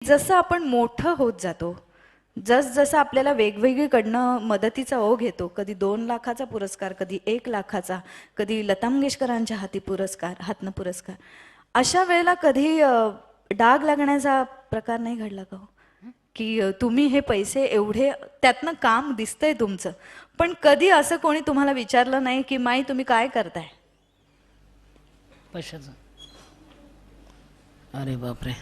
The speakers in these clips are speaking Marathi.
जसं आपण मोठं होत जातो, जसं आपल्याला वेगवेगळीकडनं मदतीचा ओघ येतो, कधी 2 लाखाचा पुरस्कार, कधी 1 लाखाचा, कधी लता मंगेशकरांच्या हातनं पुरस्कार. अशा वेळेला कधी डाग लागण्याचा प्रकार नाही घडला का हो? की तुम्ही हे पैसे एवढे त्यातनं काम दिसतंय तुमचं, पण कधी असं कोणी तुम्हाला विचारलं नाही की माई तुम्ही काय करताय? पैशाचं? अरे बापरे.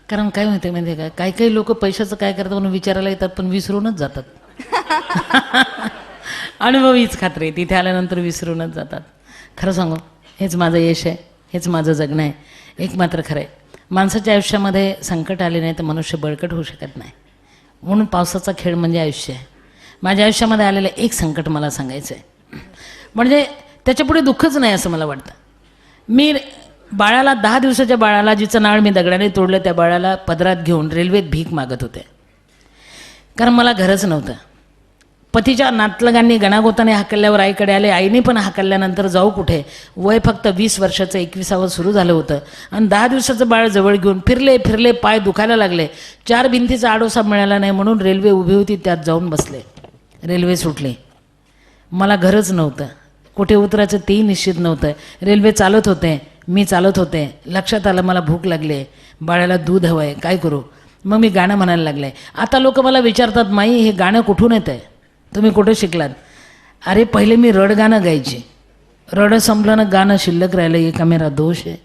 कारण काय माहिती आहे म्हणजे काय, काही काही लोक पैशाचं काय करतात म्हणून विचारायला येतात पण विसरूनच जातात. अनुभव हीच खात्री आहे, तिथे आल्यानंतर विसरूनच जातात. खरं सांगू, हेच माझं यश आहे, हेच माझं जगणं आहे. एक मात्र खरं आहे, माणसाच्या आयुष्यामध्ये संकट आले नाही तर मनुष्य बळकट होऊ शकत नाही. म्हणून पावसाचा खेळ म्हणजे आयुष्य आहे. माझ्या आयुष्यामध्ये आलेलं एक संकट मला सांगायचं आहे, म्हणजे त्याच्यापुढे दुःखच नाही असं मला वाटतं. मी बाळाला 10 दिवसाच्या बाळाला, जिचं नाळ मी दगडाने तोडलं, त्या बाळाला पदरात घेऊन रेल्वेत भीक मागत होते. कारण मला घरच नव्हतं. पतीच्या नातलगांनी गणागोताने हाकलल्यावर आईकडे आले. आईने पण हाकलल्यानंतर जाऊ कुठे. वय फक्त 20 वर्षाचं, 21वावं सुरू झालं होतं आणि 10 दिवसाचं बाळ जवळ घेऊन फिरले, पाय दुखायला लागले. 4 भिंतीचा आडोसा मिळाला नाही म्हणून रेल्वे उभी होती, त्यात जाऊन बसले. रेल्वे सुटली. मला घरच नव्हतं, कुठे उतरायचं तेही निश्चित नव्हतं. रेल्वे चालत होते, मी चालत होते. लक्षात आलं मला भूक लागली, बाळाला दूध हवं आहे, काय करू. मग मी गाणं म्हणायला लागले. आता लोक मला विचारतात, माई हे गाणं कुठून येतं आहे, तुम्ही कुठे शिकलात? अरे पहिले मी रड गाणं गायचे, रड संपलं ना गाणं शिल्लक राहिलं, हे का मेरा दोष आहे.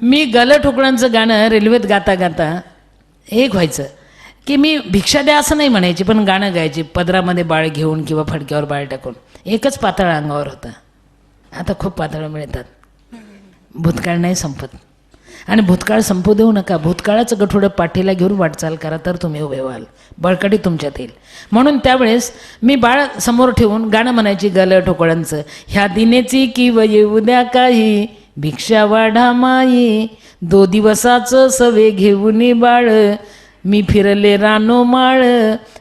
मी गल ठोकळांचं गाणं रेल्वेत गाता गाता एक व्हायचं की मी भिक्षा द्या असं नाही म्हणायची, पण गाणं गायची पदरामध्ये बाळ घेऊन किंवा फडक्यावर बाळ टाकून. एकच पातळ अंगावर होतं. आता खूप पातळ मिळतात. भूतकाळ नाही संपत आणि भूतकाळ संपू देऊ नका. भूतकाळाचं गठुडं पाठीला घेऊन वाटचाल करा, तर तुम्ही उभे व्हाल, बळकटी तुमच्यात येईल. म्हणून त्यावेळेस मी बाळ समोर ठेवून गाणं म्हणायची गल ठोकळांचं. ह्या दिनेची किव येऊ द्या काही, भिक्षा वाढा माई, 2 दिवसाचं सवे घेऊन बाळ, मी फिरले रानो माळ,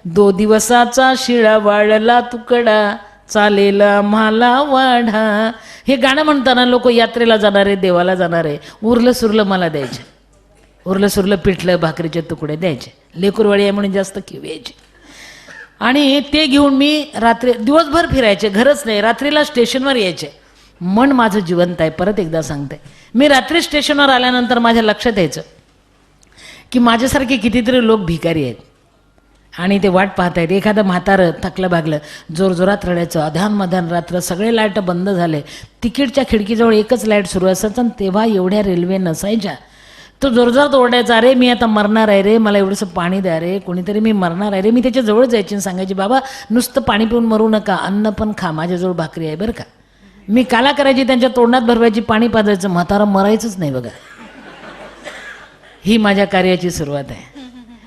2 दिवसाचा शिळा वाळला तुकडा, चालेल आम्हाला वाढा. हे गाणं म्हणताना लोक यात्रेला जाणारे, देवाला जाणारे उरलं सुरलं मला द्यायचे. उरलं सुरलं पिठलं भाकरीचे तुकडे द्यायचे. लेकरवाडी आहे म्हणून जास्त किव यायचे. आणि ते घेऊन मी रात्री दिवसभर फिरायचे, घरच नाही, रात्रीला स्टेशनवर यायचे. मन माझं जिवंत आहे. परत एकदा सांगते, मी रात्री स्टेशनवर आल्यानंतर माझ्या लक्षात यायचं की माझ्यासारखे कितीतरी लोक भिकारी आहेत आणि ते वाट पाहत आहेत. एखादं म्हातारं थकलं भागलं जोरजोरात रडायचं. अध्यानमध्यान रात्र सगळे लाईट बंद झाले. तिकीटच्या खिडकीजवळ एकच लाईट सुरू असायचं आणि तेव्हा एवढ्या रेल्वे नसायच्या. तो जोरजोरात ओरडायचा, अरे मी आता मरणार आहे रे, मला एवढंसं पाणी द्या रे, कोणीतरी मी मरणार आहे रे. मी त्याच्या जवळ जायची आणि सांगायची, बाबा नुसतं पाणी पिऊन मरू नका, अन्न पण खा, माझ्याजवळ भाकरी आहे बरं का. मी काला करायची, त्यांच्या तोंडात भरवायची, पाणी पाजायचं. म्हातारा मरायचंच नाही बघा. ही माझ्या कार्याची सुरुवात आहे.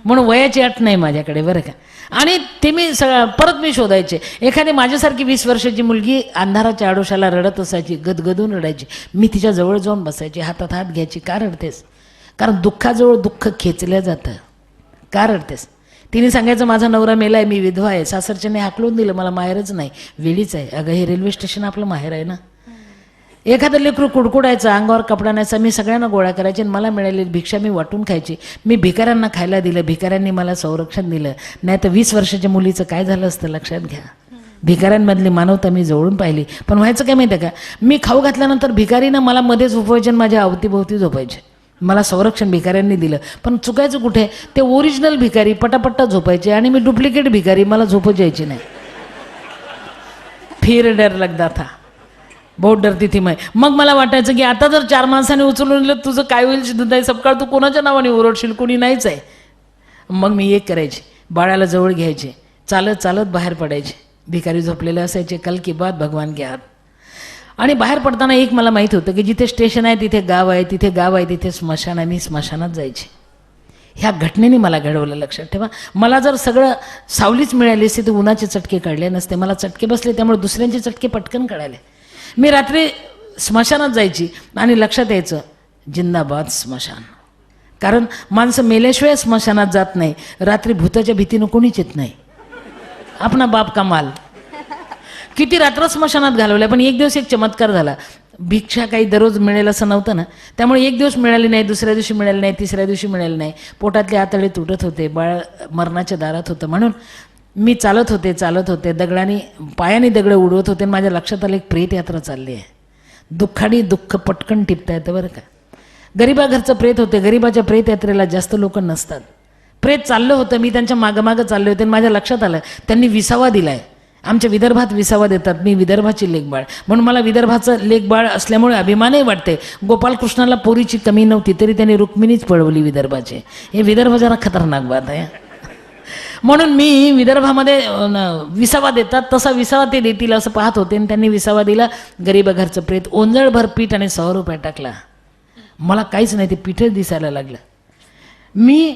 म्हणून वयाची अट नाही माझ्याकडे बरं का. आणि ते मी परत मी शोधायचे. एखादी माझ्यासारखी 20 वर्षाची मुलगी अंधाराच्या आडोशाला रडत असायची, गदगदून रडायची. मी तिच्या जवळ जाऊन बसायची, हातात हात घ्यायची. का रडतेस? कारण दुःखाजवळ दुःख खेचलं जातं. का रडतेस? तिने सांगायचं, माझा नवरा मेलाय, मी विधवा आहे, सासरच्याने हाकलून दिलं, मला माहेरच नाही, वेळीच आहे. अगं हे रेल्वे स्टेशन आपलं माहेर आहे ना. एखादं लेकरू कुडकुडायचं, अंगावर कपडा न्यायचा, मी सगळ्यांना गोळा करायचे आणि मला मिळालेली भिक्षा मी वाटून खायची. मी भिकाऱ्यांना खायला दिलं, भिकाऱ्यांनी मला संरक्षण दिलं. नाही तर 20 वर्षाच्या मुलीचं काय झालं असतं लक्षात घ्या. भिकाऱ्यांमधली मानवता मी जवळून पाहिली. पण व्हायचं काय माहिती आहे का, मी खाऊ घातल्यानंतर भिकारीनं मला मध्ये झोपायचे आणि माझ्या अवतीभोवती झोपायचे. मला संरक्षण भिकाऱ्यांनी दिलं. पण चुकायचं कुठे, ते ओरिजिनल भिकारी पटापट्टा झोपायचे आणि मी डुप्लिकेट भिकारी, मला झोपच यायची नाही. फिर डर लगदा था, बहुत डरती थी मैं. मग मला वाटायचं की आता जर 4 माणसाने उचलून दिलं, तुझं काय होईल सिद्धताई, सबकाळ तू कोणाच्या नावाने ओरडशील, कोणी नाहीच आहे. मग मी एक करायचे, बाळाला जवळ घ्यायचे, चालत चालत बाहेर पडायचे. भिकारी झोपलेले असायचे. कल की बात भगवान के हात. आणि बाहेर पडताना एक मला माहीत होतं की जिथे स्टेशन आहे तिथे गाव आहे, तिथे गाव आहे तिथे स्मशान आहे. मी स्मशानात जायचे. ह्या घटनेने मला घडवलं. लक्षात ठेवा, मला जर सगळं सावलीच मिळाली असते तर उन्हाचे चटके काढले नसते. मला चटके बसले, त्यामुळे दुसऱ्यांचे चटके पटकन काढायले. मी रात्री स्मशानात जायची आणि लक्षात यायचं, जिंदाबाद स्मशान. कारण माणसं मेल्याशिवाय स्मशानात जात नाही. रात्री भूताच्या भीतीनं कोणीच येत नाही. आपणा बाप कमाल. किती रात्र स्मशानात घालवल्या. पण एक दिवस एक चमत्कार झाला. भिक्षा काही दररोज मिळेल असं नव्हतं ना. त्यामुळे एक दिवस मिळाली नाही, दुसऱ्या दिवशी मिळाली नाही, तिसऱ्या दिवशी मिळाली नाही. पोटातले आतडे तुटत होते, बाळ मरणाच्या दारात होतं. म्हणून मी चालत होते दगडाने पायाने दगडं उडवत होते आणि माझ्या लक्षात आलं एक प्रेत यात्रा चालली आहे. दुःखाने दुःख पटकन टिपता येतं बरं का. गरिबा घरचं प्रेत होते. गरिबाच्या प्रेत यात्रेला जास्त लोक नसतात. प्रेत चाललं होतं, मी त्यांच्या मागं चालले होते आणि माझ्या लक्षात आलं त्यांनी विसावा दिलाय. आमच्या विदर्भात विसावा देतात. मी विदर्भाची लेकबाळ म्हणून मला विदर्भाचं लेकबाळ असल्यामुळे अभिमानही वाटते. गोपालकृष्णाला पोरीची कमी नव्हती तरी त्यांनी रुक्मिणीच पळवली विदर्भाचे. हे विदर्भ जरा खतरनाक बात आहे. म्हणून मी विदर्भामध्ये विसावा देतात तसा विसावा ते देतील असं पाहत होते आणि त्यांनी विसावा दिला. गरीब घरचं प्रेत ओंजळभर पीठ आणि 100 रुपये टाकला. मला काहीच नाही, ते पीठच दिसायला लागलं. मी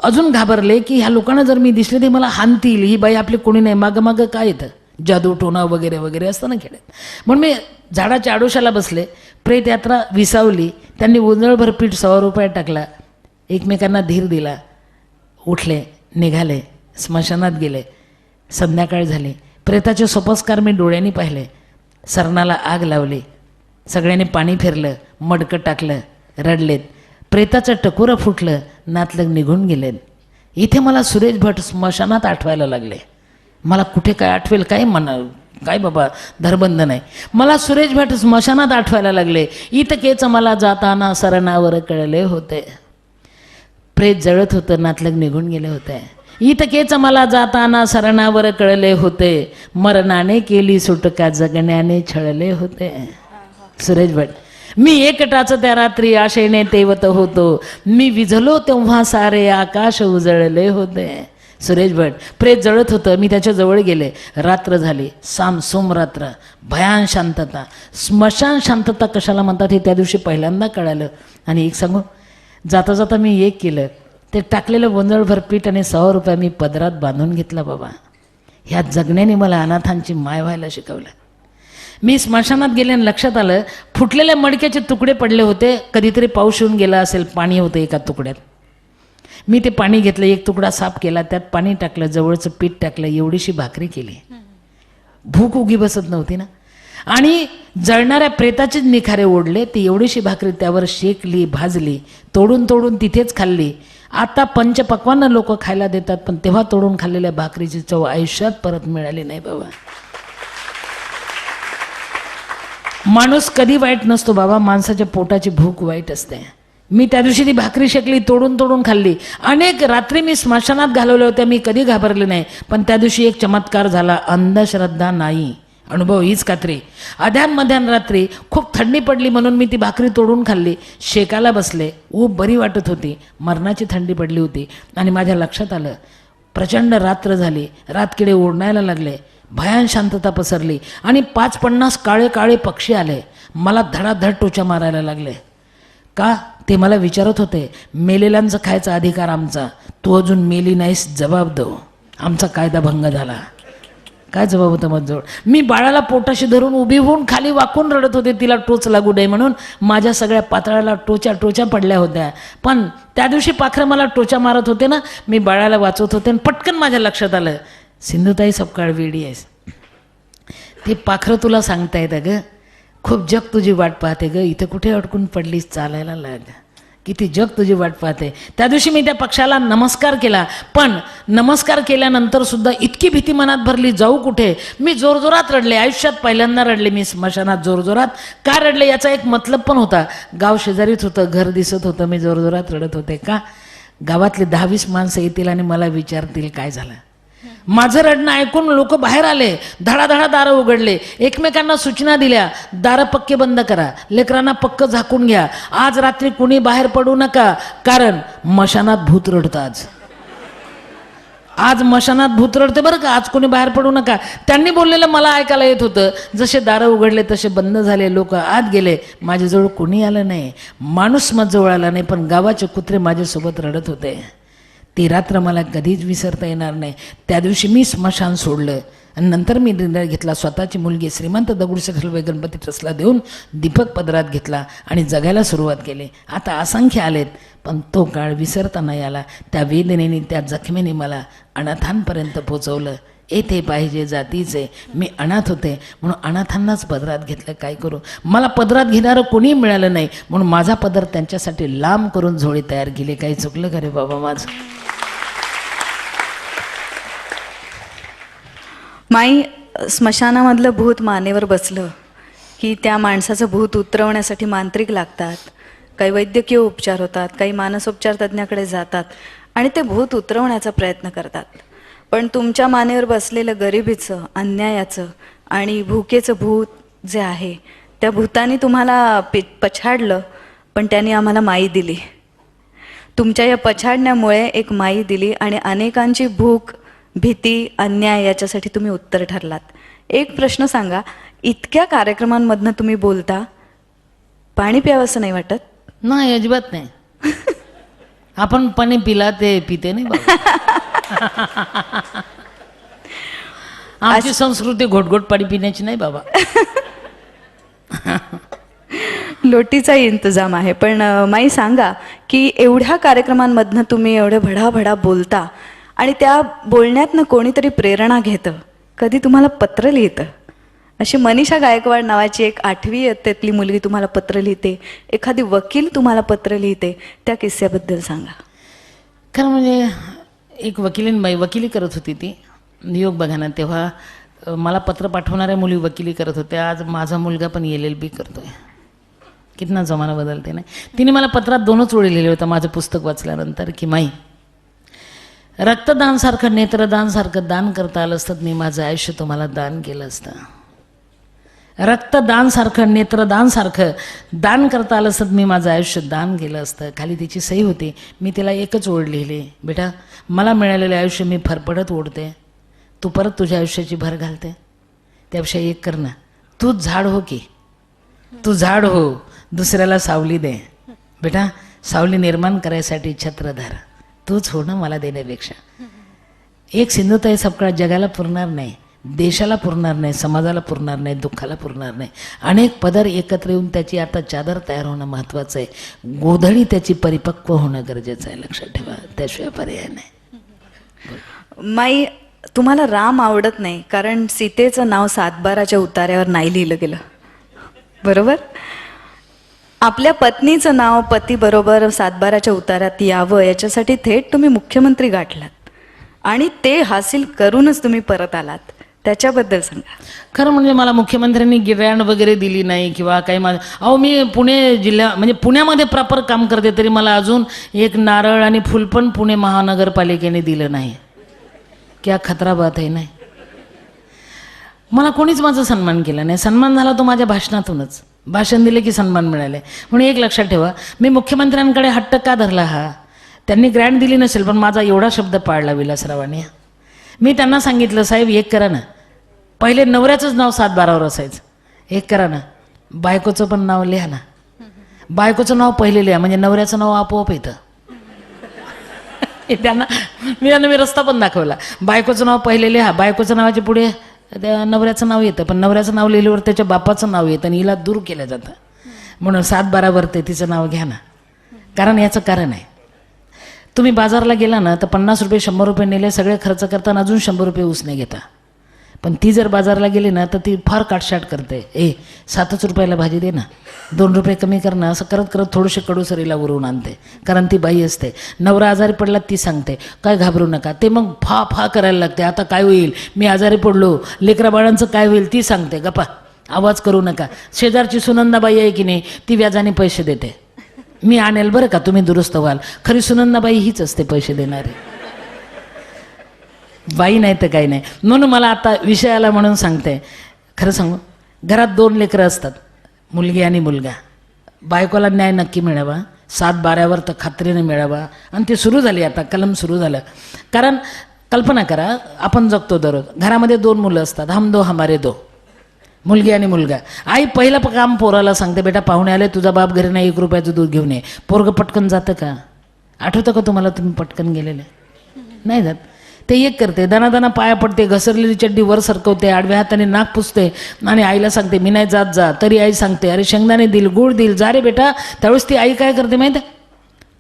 अजून घाबरले की ह्या लोकांना जर मी दिसले ते मला हाणतील. ही बाई आपली कोणी नाही, मागं काय येतं जादू टोना वगैरे वगैरे असतं ना खेड्यात. म्हणून मी झाडाच्या आडोशाला बसले. प्रेत यात्रा विसावली. त्यांनी ओंजळभर पीठ 100 रुपये टाकला. एकमेकांना धीर दिला. उठले, निघाले, स्मशानात गेले. संध्याकाळ झाली. प्रेताचे सोपस्कार मी डोळ्यांनी पाहिले. सरणाला आग लावली. सगळ्यांनी पाणी फिरलं, मडकं टाकलं, रडलेत. प्रेताचं टकोरं फुटलं, नातलग निघून गेलेत. इथे मला सुरेश भट स्मशानात आठवायला लागले. मला कुठे काय आठवेल काय म्हणा, काय बाबा धरबंध नाही. मला सुरेश भट स्मशानात आठवायला लागले. इतकेच मला जाताना सरणावर कळले होते. प्रेत जळत होतं, नातलग निघून गेले होते. इतकेच मला जाताना सरणावर कळले होते. मरणाने केली सुटका, जगण्याने छळले होते. सुरेश भट. मी एकटाच त्या रात्री आशेने तेवत होतो. मी विझलो तेव्हा सारे आकाश उजळले होते. सुरेश भट. प्रेत जळत होतं, मी त्याच्या जवळ गेले. रात्र झाली, सामसूम रात्र, भयान शांतता. स्मशान शांतता कशाला म्हणतात हे त्या दिवशी पहिल्यांदा कळालं. आणि एक सांगू, जाता जाता मी एक केलं. ते टाकलेलं गोंधळभर पीठ आणि 100 रुपये मी पदरात बांधून घेतला. बाबा ह्या जगण्याने मला अनाथांची माय व्हायला शिकवलं. मी स्मशानात गेले आणि लक्षात आलं फुटलेल्या मडक्याचे तुकडे पडले होते. कधीतरी पाऊस येऊन गेला असेल, पाणी होतं एका तुकड्यात. मी ते पाणी घेतलं, एक तुकडा साफ केला, त्यात पाणी टाकलं, जवळचं पीठ टाकलं, एवढीशी भाकरी केली. भूक उगी बसत नव्हती ना. आणि जळणाऱ्या प्रेताचेच निखारे ओढले. ती एवढीशी भाकरी त्यावर शेकली, भाजली, तोडून तिथेच खाल्ली. आता पंचपक्वान्न लोक खायला देतात, पण तेव्हा तोडून खाल्लेल्या भाकरीची चव आयुष्यात परत मिळाली नाही बाबा. माणूस कधी वाईट नसतो बाबा, माणसाच्या पोटाची भूक वाईट असते. मी त्या दिवशी ती भाकरी शेकली, तोडून खाल्ली. अनेक रात्री मी स्मशानात घालवल्या होत्या, मी कधी घाबरले नाही. पण त्या दिवशी एक चमत्कार झाला. अंधश्रद्धा नाही, अनुभव हीच खात्री. अध्यान रात्री खूप थंडी पडली म्हणून मी ती भाकरी तोडून खाल्ली. शेकाला बसले, ऊब बरी वाटत होती. मरणाची थंडी पडली होती. आणि माझ्या लक्षात आलं प्रचंड रात्र झाली. रातकिडे ओढणायला लागले. भयान शांतता पसरली. आणि 5-50 काळे काळे पक्षी आले. मला धडाधड टोचा मारायला लागले. का ते मला विचारत होते. मेलेल्यांचा खायचा अधिकार आमचा, तू अजून मेली नाहीस, जबाब दो. आमचा कायदा भंग झाला. काय जबाब होता माझ्याजवळ. मी बाळाला पोटाशी धरून उभी होऊन खाली वाकून रडत होते, तिला टोच लागू नये म्हणून. माझ्या सगळ्या पातळाला टोचा पडल्या होत्या. पण त्या दिवशी पाखरं मला टोचा मारत होते ना, मी बाळाला वाचवत होते. आणि पटकन माझ्या लक्षात आलं, सिंधुताई सपकाळ वेडी आहेस. ते पाखरं तुला सांगता येतं ग, खूप जग तुझी वाट पाहते ग, इथं कुठे अडकून पडलीस, चालायला लाग, किती जग तुझी वाट पाहते. त्या दिवशी मी त्या पक्षाला नमस्कार केला. पण नमस्कार केल्यानंतर सुद्धा इतकी भीती मनात भरली, जाऊ कुठे. मी जोरजोरात रडले. आयुष्यात पहिल्यांदा रडले मी स्मशानात जोरजोरात. का रडले याचा एक मतलब पण होता. गाव शेजारीच होतं, घर दिसत होतं. मी जोरजोरात रडत होते. का गावातले 10-20 माणसं येतील आणि मला विचारतील काय झालं. माझं रडणं ऐकून लोक बाहेर आले. धडाधडा दारं उघडले. एकमेकांना सूचना दिल्या, दारं पक्के बंद करा, लेकरांना पक्क झाकून घ्या, आज रात्री कुणी बाहेर पडू नका, कारण मशानात भूत रडतं. आज मशानात भूत रडते बरं का, आज कोणी बाहेर पडू नका. त्यांनी बोललेलं मला ऐकायला येत होतं. जसे दारं उघडले तसे बंद झाले. लोक आत गेले. माझ्याजवळ कोणी आलं नाही, माणूस माझ्याजवळ आला नाही. पण गावाचे कुत्रे माझ्यासोबत रडत होते. ती रात्र मला कधीच विसरता येणार नाही. त्या दिवशी मी स्मशान सोडलं आणि नंतर मी निर्णय घेतला, स्वतःची मुलगी श्रीमंत दगडूशेठ हलवाई गणपती ट्रस्टला देऊन दीपक पदरात घेतला आणि जगायला सुरुवात केली. आता असंख्य आलेत, पण तो काळ विसरता नाही आला. त्या वेदनेने, त्या जखमेने मला अनाथांपर्यंत पोचवलं. येथे पाहिजे जातीचे. मी अनाथ होते म्हणून अनाथांनाच पदरात घेतलं, काय करू. मला पदरात घेणारं कोणी मिळालं नाही म्हणून माझा पदर त्यांच्यासाठी लांब करून झोळी तयार केली. काही चुकलं का रे बाबा माझं. माई, स्मशानामधलं भूत मानेवर बसलं की त्या माणसाचं भूत उतरवण्यासाठी मांत्रिक लागतात, काही वैद्यकीय उपचार होतात, काही मानसोपचार तज्ज्ञाकडे जातात आणि ते भूत उतरवण्याचा प्रयत्न करतात. पण तुमच्या मानेवर बसलेलं गरिबीचं, अन्यायाचं आणि भुकेचं भूत जे आहे, त्या भूताने तुम्हाला पछाडलं, पण त्यांनी आम्हाला माई दिली. तुमच्या या पछाडण्यामुळे एक माई दिली आणि अनेकांची भूक, भीती, अन्याय याच्यासाठी तुम्ही उत्तर ठरलात. एक प्रश्न सांगा, इतक्या कार्यक्रमांमधनं तुम्ही बोलता, पाणी प्यावंसं नाही वाटत? नाही, अजिबात नाही. आपण पाणी पिला ते पिते नाही बाबा. आमची संस्कृती घोटघोट पाणी पिण्याची नाही बाबा. लोटीचाही इंतजाम आहे. पण माई सांगा की एवढ्या कार्यक्रमांमधनं तुम्ही एवढे भडाभडा बोलता आणि त्या बोलण्यातनं कोणीतरी प्रेरणा घेतं, कधी तुम्हाला पत्र लिहितं. अशी मनीषा गायकवाड नावाची एक 8वी इयत्तेतली मुलगी तुम्हाला पत्र लिहिते, एखादी वकील तुम्हाला पत्र लिहिते, त्या किस्स्याबद्दल सांगा. खरं म्हणजे एक वकिलीन बाई वकिली करत होती, ती योग बघा ना. तेव्हा मला पत्र पाठवणाऱ्या मुली वकिली करत होत्या. आज माझा मुलगा पण LLB करतोय. कितना जमाना बदलते नाही. तिने मला पत्रात 2च ओळी लिहिले होतं माझं पुस्तक वाचल्यानंतर की माई, रक्तदानसारखं, नेत्रदानसारखं दान करता आलं असतं मी माझं आयुष्य तुम्हाला दान केलं असतं. रक्तदानसारखं, नेत्रदानसारखं दान करता आलं असतं मी माझं आयुष्य दान केलं असतं. खाली तिची सही होती. मी तिला एकच ओळ लिहिली, बेटा मला मिळालेलं आयुष्य मी फरफडत ओढते, तू परत तुझ्या आयुष्याची भर घालते. त्यापेक्षा एक कर ना, तूच झाड हो की, तू झाड हो, दुसऱ्याला सावली दे. बेटा सावली निर्माण करायसाठी छत्र धर, तूच हो ना मला देण्यापेक्षा. एक सिंधुताई सपकाळ जगाला पुरणार नाही, देशाला पुरणार नाही, समाजाला पुरणार नाही, दुःखाला पुरणार नाही. अनेक पदर एकत्र येऊन त्याची आता चादर तयार होणं महत्त्वाचं आहे. गोधडी त्याची परिपक्व होणं गरजेचं आहे, लक्षात ठेवा. त्याशिवाय पर्याय नाही. माई, तुम्हाला राम आवडत नाही कारण सीतेचं नाव 7/12च्या उतार्यावर नाही लिहिलं गेलं, बरोबर? आपल्या पत्नीचं नाव पतीबरोबर 7/12च्या उतार्यात यावं याच्यासाठी थेट तुम्ही मुख्यमंत्री गाठलात आणि ते हासिल करूनच तुम्ही परत आलात, त्याच्याबद्दल सांगा. खरं म्हणजे मला मुख्यमंत्र्यांनी गिरॅण वगैरे दिली नाही किंवा काही माझं मी पुणे जिल्हा म्हणजे पुण्यामध्ये प्रॉपर काम करते तरी मला अजून एक नारळ आणि फुल पण पुणे महानगरपालिकेने दिलं नाही. क्या खतरा बात आहे. नाही, मला कोणीच माझा सन्मान केला नाही. सन्मान झाला तो माझ्या भाषणातूनच. भाषण दिले की सन्मान मिळाले. म्हणून एक लक्षात ठेवा, मी मुख्यमंत्र्यांकडे हट्ट का धरला हा, त्यांनी ग्रँड दिली नसेल पण माझा एवढा शब्द पाळला विलासरावांनी. मी त्यांना सांगितलं, साहेब एक करा ना, पहिले नवऱ्याचंच नाव 7/12वर असायचं, एक करा ना, बायकोचं पण नाव लिहा ना, बायकोचं नाव पहिले लिहा म्हणजे नवऱ्याचं नाव आपोआप येतं. मी रस्ता पण दाखवला, बायकोचं नाव पहिले लिहा, बायकोच्या नावाच्या पुढे त्या नवऱ्याचं नाव येतं, पण नवऱ्याचं नाव लिहिल्यावर त्याच्या बापाचं नाव येतं आणि हिला दूर केलं जातं. म्हणून 7/12वर ते तिचं नाव घ्या ना. कारण याचं कारण आहे, तुम्ही बाजारला गेला ना तर 50 रुपये 100 रुपये नेले सगळे खर्च करताना अजून 100 रुपये उसने घेता. पण ती जर बाजारला गेली ना तर ती फार काटछाट करते. 7च रुपयाला भाजी दे ना, 2 रुपये कमी कर ना, असं करत करत थोडीशी कडूसरीला उरवून आणते. कारण ती बाई असते. नवरा आजारी पडला ती सांगते काय घाबरू नका, ते मग फा करायला लागते. आता काय होईल, मी आजारी पडलो, लेकरा बाळांचं काय होईल ती सांगते. गप्पा, आवाज करू नका. शेजारची सुनंदाबाई आहे की नाही, ती व्याजाने पैसे देते. मी आणेल बरं का, तुम्ही दुरुस्त व्हाल. खरी सुनंदाबाई हीच असते पैसे देणारी, बाई नाही तर काही नाही. म्हणून मला आता विषयाला म्हणून सांगते. खरं सांगू, घरात 2 लेकरं असतात, मुलगी आणि मुलगा. बायकोला न्याय नक्की मिळावा, 7/12वर तर खात्रीने मिळावा. आणि ते सुरू झाली, आता कलम सुरू झालं. कारण कल्पना करा, आपण जगतो दररोज, घरामध्ये 2 मुलं असतात, हम दो हमारे दो, मुलगी आणि मुलगा. आई पहिलं काम पोराला सांगते, बेटा पाहुणे आले, तुझा बाप घरी नाही, 1 रुपयाचं दूध घेऊन ये. पोरगं पटकन जातं का? आठवतं का तुम्हाला तुम्ही पटकन गेलेले? नाही जात. ते एक करते, दाना पाया पडते, घसरलेली चड्डी वर सरकवते, आडव्या हाताने नाक पुसते आणि आईला सांगते मी नाही जात जा. तरी आई सांगते, अरे शेंगदाणे दिल, गुळ दिल, जा रे बेटा. त्यावेळेस ती आई काय करते माहिती आहे,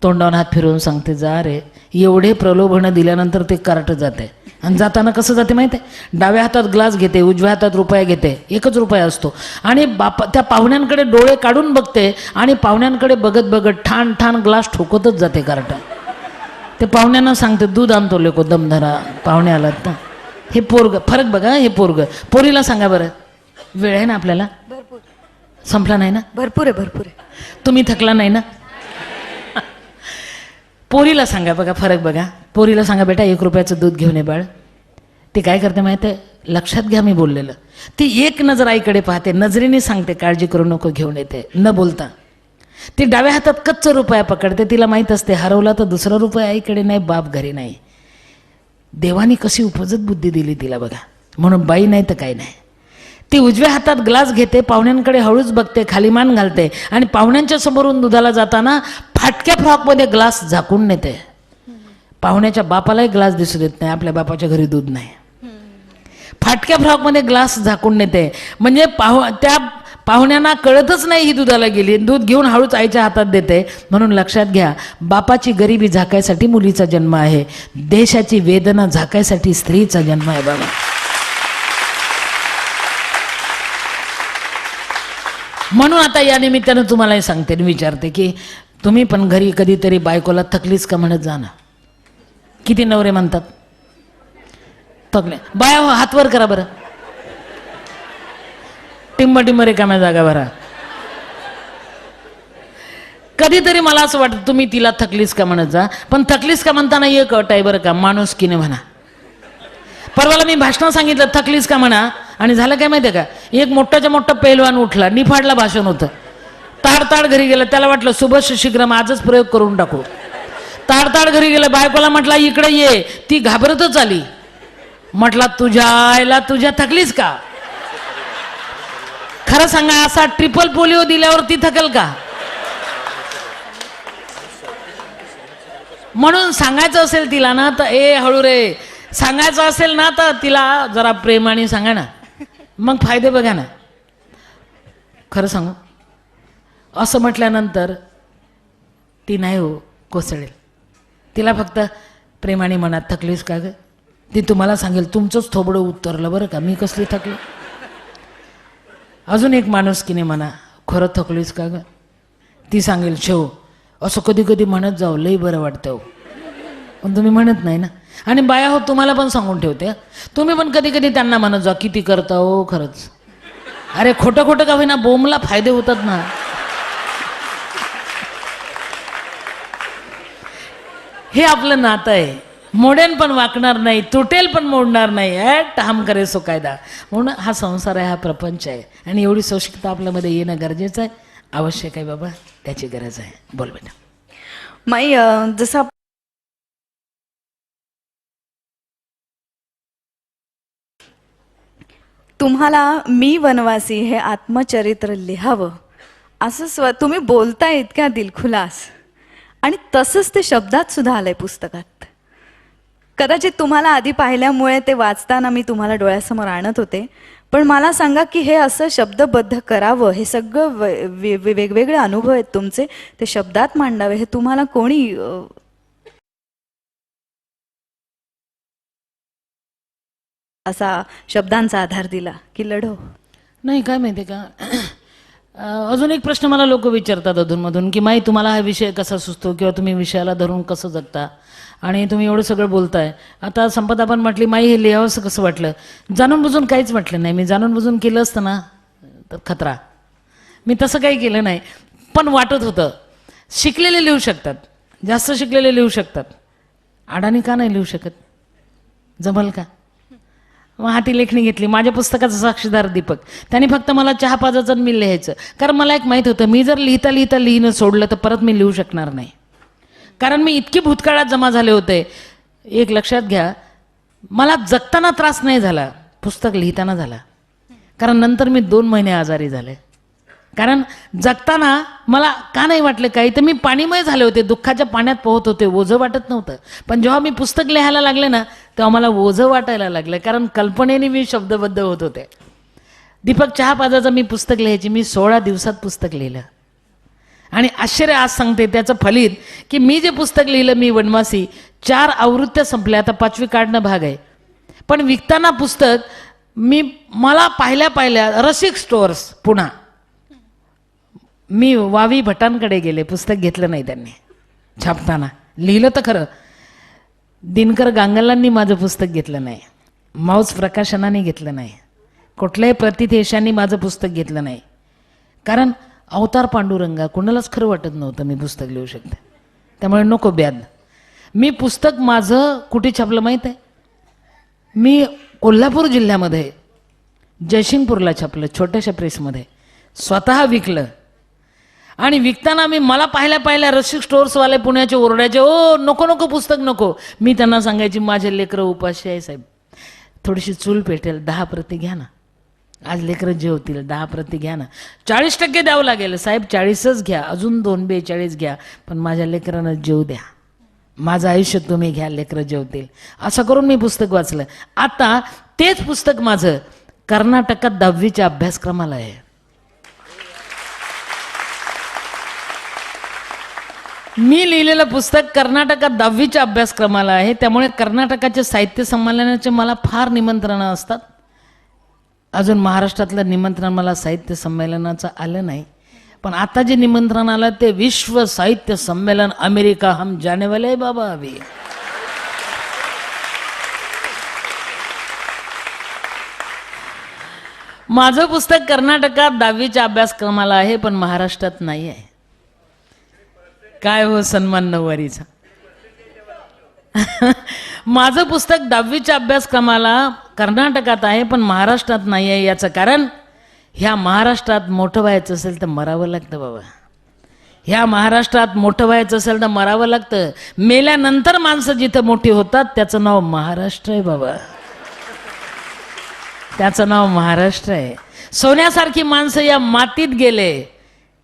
तोंडावर हात फिरवून सांगते, जा रे. एवढे प्रलोभनं दिल्यानंतर ते कार्ट जाते. आणि जाताना कसं जाते माहिती आहे? डाव्या हातात ग्लास घेते, उजव्या हातात रुपया घेते, 1 रुपया असतो. आणि त्या पाहुण्यांकडे डोळे काढून बघते आणि पाहुण्यांकडे बघत बघत ठाण ठाण ग्लास ठोकतच जाते कार्ट. ते पाहुण्यांना सांगते, दूध आणतो लेको, दमधरा, पाहुणे आलात ना. हे पोरग, फरक बघा. हे पोरग, पोरीला सांगा बरं. वेळ आहे ना आपल्याला? भरपूर. संपला नाही ना? भरपूर आहे, भरपूर आहे. तुम्ही थकला नाही ना? पोरीला सांगा बघा, फरक बघा. पोरीला सांगा, बेटा 1 रुपयाचं दूध घेऊन ये बाळ. ती काय करते माहिती आहे? लक्षात घ्या मी बोललेलं. ती एक नजर आईकडे पाहते, नजरेने सांगते, काळजी करू नको, घेऊन येते, न बोलता. ती डाव्या हातात कच्चा रुपया पकडते. तिला माहीत असते, हरवला तर दुसरा रुपया आईकडे नाही, बाप घरी नाही. देवानी कशी उपजत बुद्धी दिली तिला बघा. म्हणून बाई नाही तर काही नाही. ती उजव्या हातात ग्लास घेते, पाहुण्यांकडे हळूच बघते, खाली मान घालते आणि पाहुण्यांच्या समोरून दुधाला जाताना फाटक्या फ्रॉकमध्ये ग्लास झाकून नेते. पाहुण्याच्या बापालाही ग्लास दिसू देत नाही, आपल्या बापाच्या घरी दूध नाही. फाटक्या फ्रॉकमध्ये ग्लास झाकून नेते. म्हणजे त्या पाहुण्यांना कळतच नाही ही दुधाला गेली. दूध घेऊन हळूच आईच्या हातात देते. म्हणून लक्षात घ्या, बापाची गरिबी झाकायसाठी मुलीचा जन्म आहे, देशाची वेदना झाकायसाठी स्त्रीचा जन्म आहे बाबा. म्हणून आता या निमित्तानं तुम्हालाही सांगते, विचारते की तुम्ही पण घरी कधीतरी बायकोला थकलीच का म्हणत जा ना. किती नवरे म्हणतात थकले. बाया हो, हात वर करा बरं. टिंब टिंब रिकाम्या जागा भरा. कधीतरी मला असं वाटतं तुम्ही तिला थकलीस का म्हणत जा. पण थकलीस का म्हणताना एक अट आहे बरं का, माणुसकीने म्हणा. परवाला मी भाषण सांगितलं, थकलीस का म्हणा. आणि झालं काय माहितीये का, एक मोठाच्या मोठा पेहलवान उठला, निफाडला भाषण होतं. ताडताड घरी गेलं. त्याला वाटलं सुबह शीघ्रम आजच प्रयोग करून टाकू. ताडताड घरी गेलं. बायकोला म्हटला इकडे ये. ती घाबरतच आली. म्हटला तुझ्या आईला, तुझ्या थकलीस का? खरं सांगा, असा ट्रिपल पोलिओ दिल्यावर ती थकल का? म्हणून सांगायचं असेल तिला ना तर ए हळू रे, सांगायचं असेल ना तर तिला जरा प्रेमाने सांगा ना, मग फायदे बघा ना. खरं सांगू, असं म्हटल्यानंतर ती नाही हो कोसळेल. तिला फक्त प्रेमाने म्हणा, थकलीस का ग? ती तुम्हाला सांगेल, तुमचंच थोबडं उतरलं बरं का, मी कसली थकली. अजून एक माणुसकीने म्हणा, खरं थकलीस का ग? ती सांगेल, शेव असं कधी कधी म्हणत जाऊ, लई बरं वाटतं हो. पण तुम्ही म्हणत नाही ना. आणि बाया हो, तुम्हाला पण सांगून ठेवते, तुम्ही पण कधी कधी त्यांना म्हणत जा, किती करता हो खरंच. अरे खोटं खोटं का होईना, बोमला फायदे होतात ना. हे आपलं नातं आहे. मोडेन पण वाकणार नाही, तुटेल पण मोडणार नाही. ठाम करे सो कायदा. म्हणून हा संसार आहे, हा प्रपंच आहे. आणि एवढी सौशिकता आपल्यामध्ये येणं गरजेचं आहे, आवश्यक आहे बाबा, त्याची गरज आहे. बोल बेटा. माई, जसं तुम्हाला मी वनवासी हे आत्मचरित्र लिहावं असं तुम्ही बोलताय इतक्या दिलखुलास, आणि तसंच ते शब्दात सुद्धा आलंय पुस्तकात. कदाचित तुम्हाला आधी पाहिल्यामुळे ते वाचताना मी तुम्हाला डोळ्यासमोर आणत होते. पण मला सांगा की हे असं शब्दबद्ध करावं, हे सगळं वेगवेगळे अनुभव आहेत तुमचे, ते शब्दात मांडावे, हे तुम्हाला कोणी असा शब्दांचा आधार दिला की लढो? नाही, काय माहिती का, अजून एक प्रश्न मला लोक विचारतात अधूनमधून की माई तुम्हाला हा विषय कसा सुचतो, किंवा तुम्ही विषयाला धरून कसं जगता, आणि तुम्ही एवढं सगळं बोलताय. आता संपदा पण म्हटली, माई हे लिहावंसं कसं वाटलं. जाणून बुजून काहीच म्हटलं नाही मी. जाणून बुजून केलं असतं ना तर खतरा. मी तसं काही केलं नाही, पण वाटत होतं. शिकलेले लिहू शकतात, जास्त शिकलेले लिहू शकतात, अडाणी का नाही लिहू शकत? जमल का? मग हाती लेखणी घेतली. माझ्या पुस्तकाचा साक्षीदार दीपक, त्यांनी फक्त मला चहा पाजायचं मी लिहायचं. कारण मला एक माहीत होतं, मी जर लिहिता लिहिता लिहिणं सोडलं तर परत मी लिहू शकणार नाही. कारण मी इतकी भूतकाळात जमा झाले होते. एक लक्षात घ्या, मला जगताना त्रास नाही झाला, पुस्तक लिहिताना झाला. कारण नंतर मी 2 महिने आजारी झाले. कारण जगताना मला का नाही वाटलं काही, तर मी पाणीमय झाले होते, दुःखाच्या पाण्यात पोहत होते, ओझं वाटत नव्हतं. पण जेव्हा मी पुस्तक लिहायला लागले ना, तेव्हा मला ओझं वाटायला लागलं. कारण कल्पनेने मी शब्दबद्ध होत होते. दीपक चहा पाजाचं मी पुस्तक लिहायची, मी 16 दिवसात पुस्तक लिहिलं. आणि आश्चर्य आज सांगते त्याचं फलित की मी जे पुस्तक लिहिलं मी वनवासी 4 आवृत्त्या संपल्या, आता 5वी काढणं भाग आहे. पण विकताना पुस्तक मला पाहिल्या रसिक स्टोअर्स पुणा, मी वावी भटांकडे गेले, पुस्तक घेतलं नाही त्यांनी छापताना. लिहिलं तर खरं, दिनकर गांगलांनी माझं पुस्तक घेतलं नाही, माऊस प्रकाशनाने घेतलं नाही, कुठल्याही प्रतिथेशांनी माझं पुस्तक घेतलं नाही. कारण अवतार पांडुरंगा कुणालाच खरं वाटत नव्हतं मी पुस्तक लिहू शकते, त्यामुळे नको ब्याद. मी पुस्तक माझं कुठे छापलं माहीत आहे? मी कोल्हापूर जिल्ह्यामध्ये जयसिंगपूरला छापलं, छोट्याशा प्रेसमध्ये, स्वतः विकलं. आणि विकताना मला पाहिल्या रसिक स्टोअर्सवाले पुण्याचे ओरडायचे, ओ नको नको पुस्तक नको. मी त्यांना सांगायची माझे लेकरं उपाशी आहे साहेब, थोडीशी चूल पेटेल, 10 प्रती घ्या ना, आज लेकरं जेवतील, 10 प्रती घ्या ना. 40% द्यावं लागेल साहेब, 40च घ्या, अजून 2 42 घ्या, पण माझ्या लेकरांना जेव द्या, माझं आयुष्य तुम्ही घ्या, लेकरं जेवतील. असं करून मी पुस्तक वाचलं. आता तेच पुस्तक माझं कर्नाटकात 10वीच्या अभ्यासक्रमाला आहे. मी लिहिलेलं पुस्तक कर्नाटकात 10वीच्या अभ्यासक्रमाला आहे. त्यामुळे कर्नाटकाच्या साहित्य संमेलनाचे मला फार निमंत्रणं असतात. अजून महाराष्ट्रातलं निमंत्रण मला साहित्य संमेलनाचं आलं नाही, पण आता जे निमंत्रण आलं ते विश्व साहित्य संमेलन अमेरिका, हम जाने वाले है बाबा अभी. माझं पुस्तक कर्नाटकात 10वीच्या अभ्यासक्रमाला आहे, पण महाराष्ट्रात नाही आहे. काय हो सन्मान नऊवारीचा. माझं पुस्तक 10वीच्या अभ्यासक्रमाला कर्नाटकात आहे, पण महाराष्ट्रात नाही आहे. याचं कारण ह्या महाराष्ट्रात मोठं व्हायचं असेल तर मरावं लागतं बाबा. ह्या महाराष्ट्रात मोठं व्हायचं असेल तर मरावं लागतं. मेल्यानंतर माणसं जिथं मोठी होतात त्याचं नाव महाराष्ट्र आहे बाबा, त्याचं नाव महाराष्ट्र आहे. सोन्यासारखी माणसं या मातीत गेले,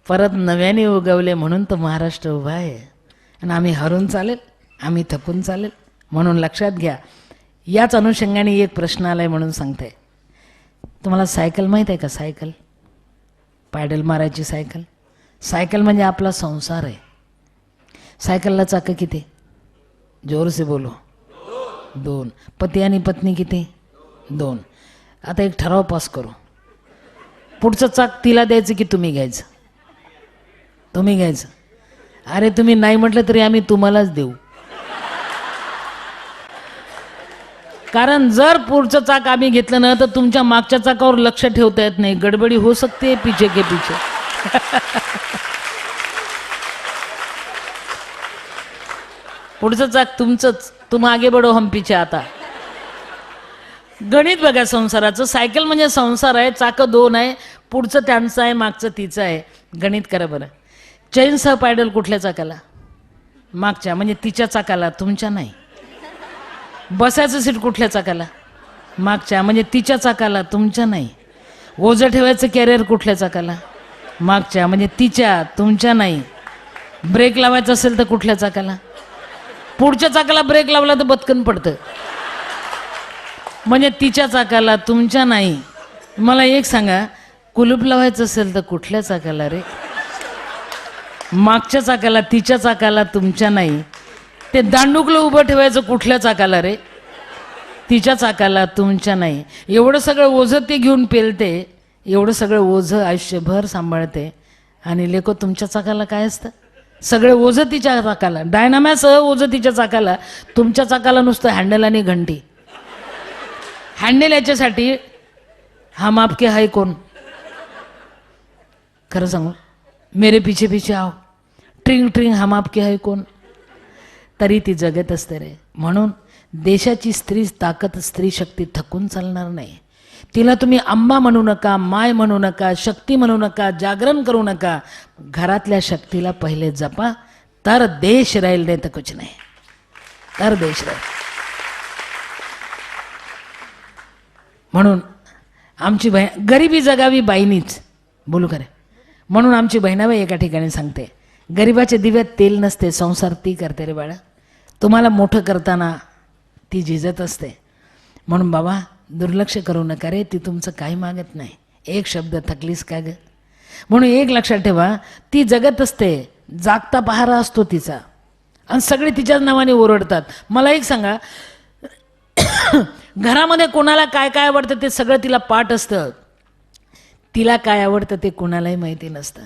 परत नव्याने उगवले, म्हणून तर महाराष्ट्र उभा आहे. आणि आम्ही हरून चालेल, आम्ही थकून चालेल, म्हणून लक्षात घ्या. याच अनुषंगाने एक प्रश्न आलाय म्हणून सांगते. तुम्हाला सायकल माहीत आहे का? सायकल, पॅडल मारायची सायकल. सायकल म्हणजे आपला संसार आहे. सायकलला चाकं किती? जोर से बोलो. 2. पती आणि पत्नी किती? 2. आता एक ठराव पास करू, पुढचं चाक तिला द्यायचं की तुम्ही घ्यायचं? तुम्ही घ्यायचं. अरे तुम्ही नाही म्हटलं तरी आम्ही तुम्हालाच देऊ. कारण जर पुढचं चाक आम्ही घेतलं ना तर तुमच्या मागच्या चाकावर लक्ष ठेवता येत नाही, गडबडी हो सकते पीछे के पीछे. पुढचं चाक तुमचंच, तुम आगे बढो हम पीछे. आता गणित बघा संसाराचं. सायकल म्हणजे संसार आहे, चाकं 2 आहे, पुढचं त्यांचं आहे, मागचं तिचं आहे. गणित करा बरं. चैनसह पॅडल कुठल्या चाकाला? मागच्या, म्हणजे तिच्या चाकाला, तुमच्या नाही. बसायचं सीट कुठल्या चाकाला? मागच्या, म्हणजे तिच्या चाकाला, तुमच्या नाही. ओझं ठेवायचं कॅरियर कुठल्या चाकाला? मागच्या, म्हणजे तिच्या, तुमच्या नाही. ब्रेक लावायचं असेल तर कुठल्या चाकाला? पुढच्या चाकाला ब्रेक लावला तर बदकन पडतं, म्हणजे तिच्या चाकाला, तुमच्या नाही. मला एक सांगा, कुलूप लावायचं असेल तर कुठल्या चाकाला रे? मागच्या चाकाला, तिच्या चाकाला, तुमच्या नाही. ते दांडुकलं उभं ठेवायचं कुठल्या चाकाला रे? तिच्या चाकाला, तुमच्या नाही. एवढं सगळं ओझं ते घेऊन पेलते, एवढं सगळं ओझं आयुष्यभर सांभाळते, आणि लेको तुमच्या चाकाला काय असतं? सगळे ओझं तिच्या चाकाला, डायनामॅसह ओझं तिच्या चाकाला, तुमच्या चाकाला नुसतं हँडल आणि घंटी. हँडल याच्यासाठी हम आपके हाय कोण? खरं सांगू, मेरे पीछे पीछे आओ, ट्रिंग ट्रिंग हम आपके हाय कोण, तरी ती जगत असते रे. म्हणून देशाची स्त्री ताकद, स्त्री शक्ती थकून चालणार नाही. तिला तुम्ही अंबा म्हणू नका, माय म्हणू नका, शक्ती म्हणू नका, जागरण करू नका. घरातल्या शक्तीला पहिले जपा, तर देश राहील, नाही तर कुछ नाही, तर देश राहील. म्हणून आमची बहीण, गरिबी जगावी बाईनीच, बोलू खरे. म्हणून आमची बहिणाबाई एका ठिकाणी सांगते, गरिबाच्या दिव्यात तेल नसते, संसार ती करते रे बाळा. तुम्हाला मोठं करताना ती झिजत असते. म्हणून बाबा दुर्लक्ष करू नका रे, ती तुमचं काही मागत नाही. एक शब्द, थकलीस का ग? म्हणून एक लक्षात ठेवा, ती जगत असते, जागता पहारा असतो तिचा, आणि सगळे तिच्याच नावाने ओरडतात. मला एक सांगा, घरामध्ये कोणाला काय काय आवडतं ते सगळं तिला पाठ असतं. तिला काय आवडतं ते कोणालाही माहिती नसतं.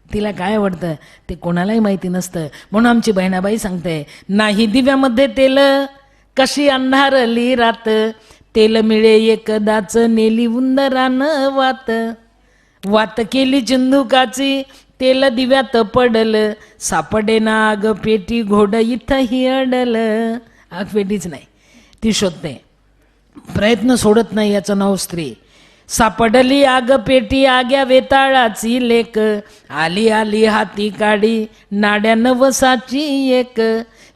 तिला काय आवडतं ते कोणालाही माहिती नसतं. म्हणून आमची बहिणाबाई सांगते, नाही दिव्यामध्ये तेल कशी अंधारली रात, तेल मिळे एकदाच नेली उंदरानं वात, वात केली चिंदुकाची तेल दिव्यात पडल, सापडे ना आग पेटी घोड इथंही अडल. आग पेटीच नाही, ती शोधते, प्रयत्न सोडत नाही. याचं नाव स्त्री. सापडली आग पेटी आग्या वेताळाची लेक, आली आली हाती काडी नाड्या नवसाची एक,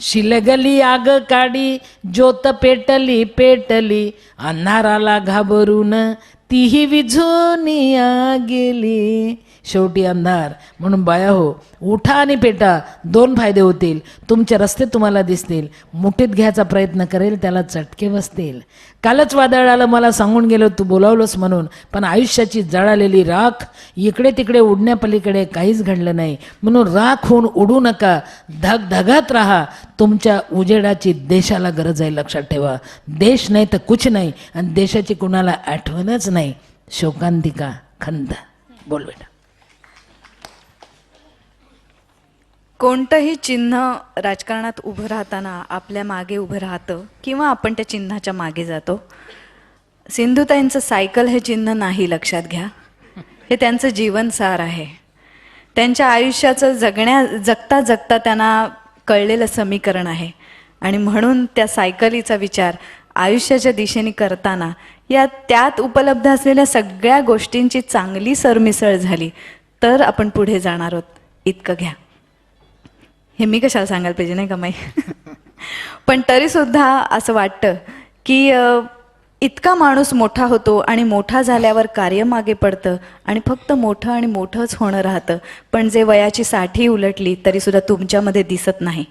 शिलगली आग काडी ज्योत पेटली पेटली, अंधाराला घाबरून तीही विझून गेली. शेवटी अंधार. म्हणून बाया हो, उठा आणि पेटा. दोन फायदे होतील. तुमचे रस्ते तुम्हाला दिसतील. मुठीत घ्यायचा प्रयत्न करेल त्याला चटके बसतील. कालच वादळ आलं, मला सांगून गेलं तू बोलावलंस म्हणून, पण आयुष्याची जळालेली राख, इकडे तिकडे उडण्यापलीकडे काहीच घडलं नाही. म्हणून राख होऊन उडू नका, धगधगत राहा. तुमच्या उजेडाची देशाला गरज आहे, लक्षात ठेवा. देश नाही तर कुछ नाही, आणि देशाची कुणाला आठवणच नाही. शोकांतिका खंत. बोल बेटा. कोणतंही चिन्ह राजकारणात उभं राहताना आपल्या मागे उभं राहतं किंवा आपण त्या चिन्हाच्या मागे जातो. सिंधुताईंचं सायकल हे चिन्ह नाही, लक्षात घ्या. हे त्यांचं जीवनसार आहे. त्यांच्या आयुष्याचं जगता जगता त्यांना कळलेलं समीकरण आहे. आणि म्हणून त्या सायकलीचा विचार आयुष्याच्या दिशेने करताना त्यात उपलब्ध असलेल्या सगळ्या गोष्टींची चांगली सरमिसळ झाली तर आपण पुढे जाणार आहोत, इतकं घ्या. हे मी कशाला सांगायला पाहिजे, नाही का माई? पण तरीसुद्धा असं वाटतं की इतका माणूस मोठा होतो आणि मोठा झाल्यावर कार्य मागे पडतं आणि फक्त मोठं आणि मोठंच होणं राहतं. पण जे वयाची 60 उलटली तरीसुद्धा तुमच्यामध्ये दिसत नाही.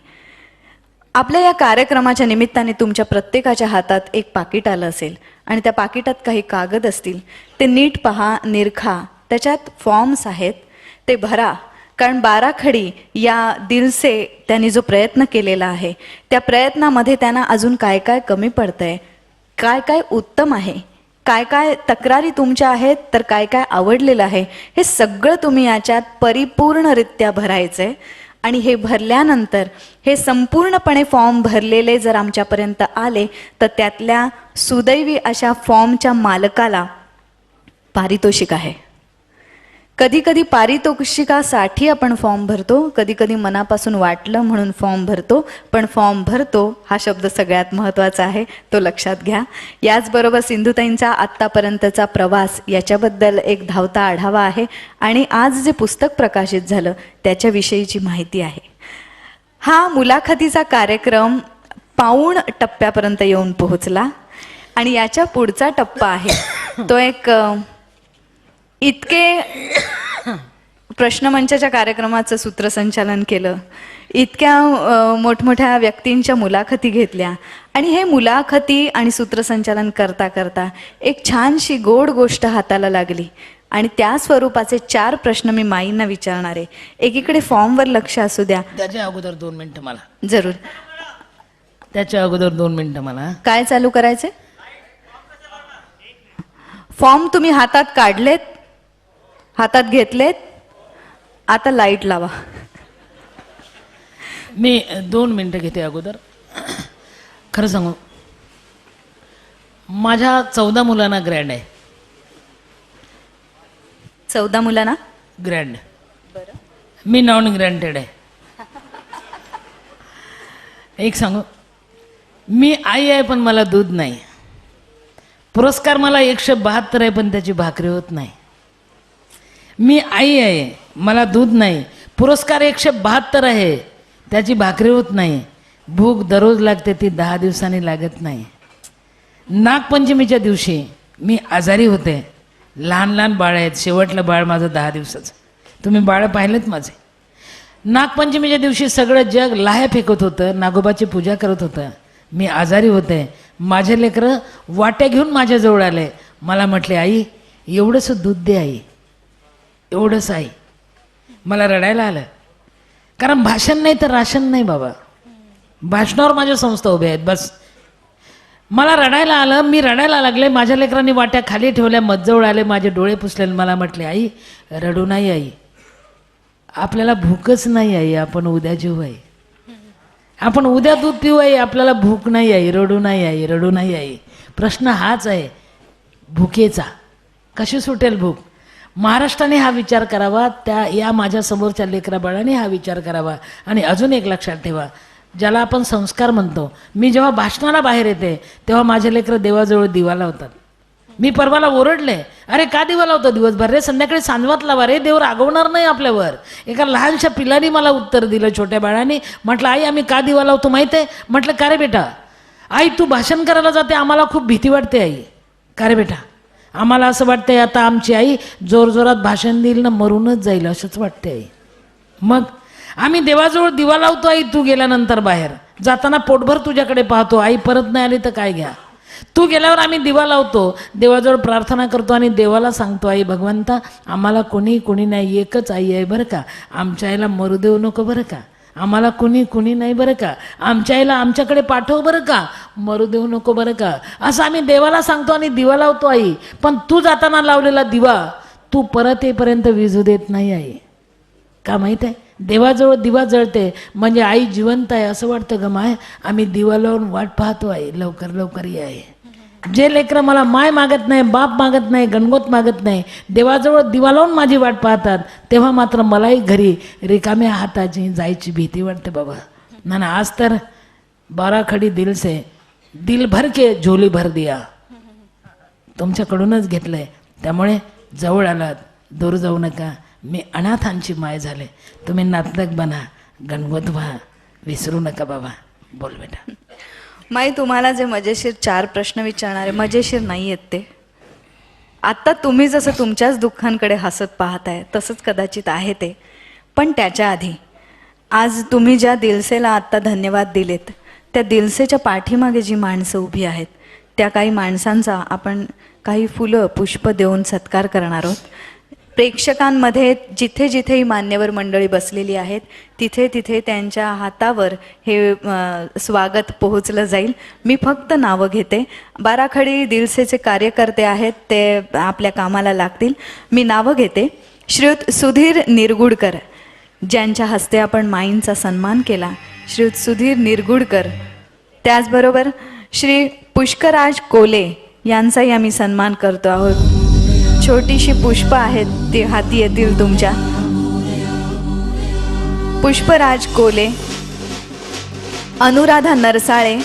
आपल्या या कार्यक्रमाच्या निमित्ताने तुमच्या प्रत्येकाच्या हातात एक पाकिट आलं असेल आणि त्या पाकिटात काही कागद असतील. ते नीट पहा, निरखा. त्याच्यात फॉर्म्स आहेत, ते भरा. कारण बाराखडी या दिलसे त्यांनी जो प्रयत्न केलेला आहे, त्या प्रयत्नामध्ये त्यांना अजून काय काय कमी पडतंय, काय काय उत्तम आहे, काय काय तक्रारी तुमच्या आहेत, तर काय काय आवडलेलं आहे, हे सगळं तुम्ही याच्यात परिपूर्णरित्या भरायचं आहे. आणि हे भरल्यानंतर हे संपूर्णपणे फॉर्म भरलेले जर आमच्यापर्यंत आले तर त्यातल्या सुदैवी अशा फॉर्मच्या मालकाला पारितोषिक आहे. कधी कधी पारितोषिकासाठी आपण फॉर्म भरतो, कधी कधी मनापासून वाटलं म्हणून फॉर्म भरतो. पण फॉर्म भरतो हा शब्द सगळ्यात महत्त्वाचा आहे, तो लक्षात घ्या. याचबरोबर सिंधुताईंचा आत्तापर्यंतचा प्रवास याच्याबद्दल एक धावता आढावा आहे आणि आज जे पुस्तक प्रकाशित झालं त्याच्याविषयीची माहिती आहे. हा मुलाखतीचा कार्यक्रम पाऊण टप्प्यापर्यंत येऊन पोहोचला आणि याच्या पुढचा टप्पा आहे तो एक इतके प्रश्नमंचाच्या कार्यक्रमाचं सूत्रसंचालन केलं, इतक्या मोठमोठ्या व्यक्तींच्या मुलाखती घेतल्या आणि हे मुलाखती आणि सूत्रसंचालन करता करता एक छानशी गोड गोष्ट हाताला लागली. आणि त्या स्वरूपाचे 4 प्रश्न मी माईंना विचारणार आहे. एकीकडे फॉर्मवर लक्ष असू द्या. त्याच्या अगोदर 2 मिनिटं मला. जरूर. त्याच्या अगोदर 2 मिनिटं मला. काय चालू करायचे? फॉर्म तुम्ही हातात काढलेत, हातात घेतलेत, आता लाईट लावा. मी 2 मिनिटं घेते अगोदर. खरं सांगू, माझ्या 14 मुलांना ग्रँड आहे. 14 मुलांना ग्रँड. मी नॉन ग्रँटेड आहे. एक सांगू, मी आई आहे पण मला दूध नाही. पुरस्कार मला 172 आहे पण त्याची भाकरी होत नाही. मी आई आहे, मला दूध नाही. पुरस्कार 172 आहे, त्याची भाकरी होत नाही. भूक दररोज लागते, ती 10 दिवसांनी लागत नाही. नागपंचमीच्या दिवशी मी आजारी होते. लहान लहान बाळ आहेत, शेवटलं बाळ माझं 10 दिवसाचं. तुम्ही बाळं पाहिलेत माझे. नागपंचमीच्या दिवशी सगळं जग लाह्या फेकत होतं, नागोबाची पूजा करत होतं. मी आजारी होते. माझे लेकरं वाट्या घेऊन माझ्याजवळ आले. मला म्हटले, आई एवढंसं दूध दे आई. एवढंच आहे. मला रडायला आलं, कारण भाषण नाही तर राशन नाही बाबा. भाषणावर माझ्या संस्था उभ्या आहेत बस. मला रडायला आलं, मी रडायला लागले. माझ्या लेकरांनी वाट्या खाली ठेवल्या, मजजवळ आले, माझे डोळे पुसले आणि मला म्हटले, आई रडू नाही आई, आपल्याला भूकच नाही आई, आपण उद्या जेवू आई, आपण उद्या दूध पिऊ आई, आपल्याला भूक नाही आई, रडू नाही आई, रडू नाही आई. प्रश्न हाच आहे भुकेचा, कशी सुटेल भूक. महाराष्ट्राने हा विचार करावा, त्या या माझ्या समोरच्या लेकराबाळाने हा विचार करावा. आणि अजून एक लक्षात ठेवा, ज्याला आपण संस्कार म्हणतो, मी जेव्हा भाषणाला बाहेर येते तेव्हा माझे लेकरं देवाजवळ दिवा लावतात. मी परवाला ओरडले, अरे का दिवा लावतो दिवसभर रे, संध्याकाळी सांजवात लावा रे, देव रागवणार नाही आपल्यावर. एका लहानशा पिलानी मला उत्तर दिलं, छोट्या बाळाने. म्हटलं आई आम्ही का दिवा लावतो माहिती आहे? म्हटलं का रे बेटा? आई तू भाषण करायला जाते, आम्हाला खूप भीती वाटते आई. का रे बेटा? आम्हाला असं वाटतंय आता आमची आई जोरजोरात भाषण देईल ना मरूनच जाईल, असंच वाटते आई. मग आम्ही देवाजवळ दिवा लावतो आई, तू गेल्यानंतर बाहेर जाताना पोटभर तुझ्याकडे पाहतो, आई परत नाही आली तर काय घ्या. तू गेल्यावर आम्ही दिवा लावतो, देवाजवळ प्रार्थना करतो आणि देवाला सांगतो, आई भगवंता आम्हाला कोणी नाही, एकच आई आहे बरं का, आमच्या आईला मरू देऊ नको बरं का, आम्हाला कुणी नाही बरं का, आमच्या आईला आमच्याकडे पाठव बरं का, मरू देऊ नको बरं का. असं आम्ही देवाला सांगतो आणि दिवा लावतो आई. पण तू जाताना लावलेला दिवा तू परत येईपर्यंत विझू देत नाही आई. का माहीत आहे? देवाजवळ दिवा जळते म्हणजे आई जिवंत आहे असं वाटतं ग माय. आम्ही दिवा लावून वाट पाहतो आई, लवकर लवकर ये आहे. जे लेकरं मला माय मागत नाही, बाप मागत नाही, गणगोत मागत नाही, देवाजवळ दिवा लावून माझी वाट पाहतात, तेव्हा मात्र मलाही घरी रिकाम्या हाताची जायची भीती वाटते बाबा. ना आज तर 12 खडी दिल से दिल भर के झोली भर दिया, तुमच्याकडूनच घेतलंय. त्यामुळे जवळ आलात, दूर जाऊ नका. मी अनाथांची माय झाले, तुम्ही नातलग बना, गणगोत व्हा, विसरू नका बाबा. बोल बेटा. माई तुम्हाला जे मजेशीर 4 प्रश्न विचारणारे मजेशीर नाही आहेत ते. आत्ता तुम्ही जसं तुमच्याच दुःखांकडे हसत पाहताय तसंच कदाचित आहे ते. पण त्याच्या आधी आज तुम्ही ज्या दिलसेला आत्ता धन्यवाद दिलेत, त्या दिलसेच्या पाठीमागे जी माणसं उभी आहेत, त्या काही माणसांचा आपण काही फुलं पुष्प देऊन सत्कार करणार आहोत. प्रेक्षकांमध्ये जिथे जिथे ही मान्यवर मंडळी बसलेली आहेत तिथे तिथे त्यांच्या हातावर हे स्वागत पोहोचलं जाईल. मी फक्त नावं घेते. 12 खडी दिलसेचे कार्यकर्ते आहेत, ते आपल्या कामाला लागतील. मी नावं घेते. श्रीयुत सुधीर निरगुडकर, ज्यांच्या हस्ते आपण माईंचा सन्मान केला, श्रीयुत सुधीर निरगुडकर. त्याचबरोबर श्री पुष्कराज कोले यांचाही आम्ही सन्मान करतो आहोत. छोटीशी पुष्प आहेत, ती हाती येतील तुमच्या. पुष्पराज कोले, अनुराधा नरसाळे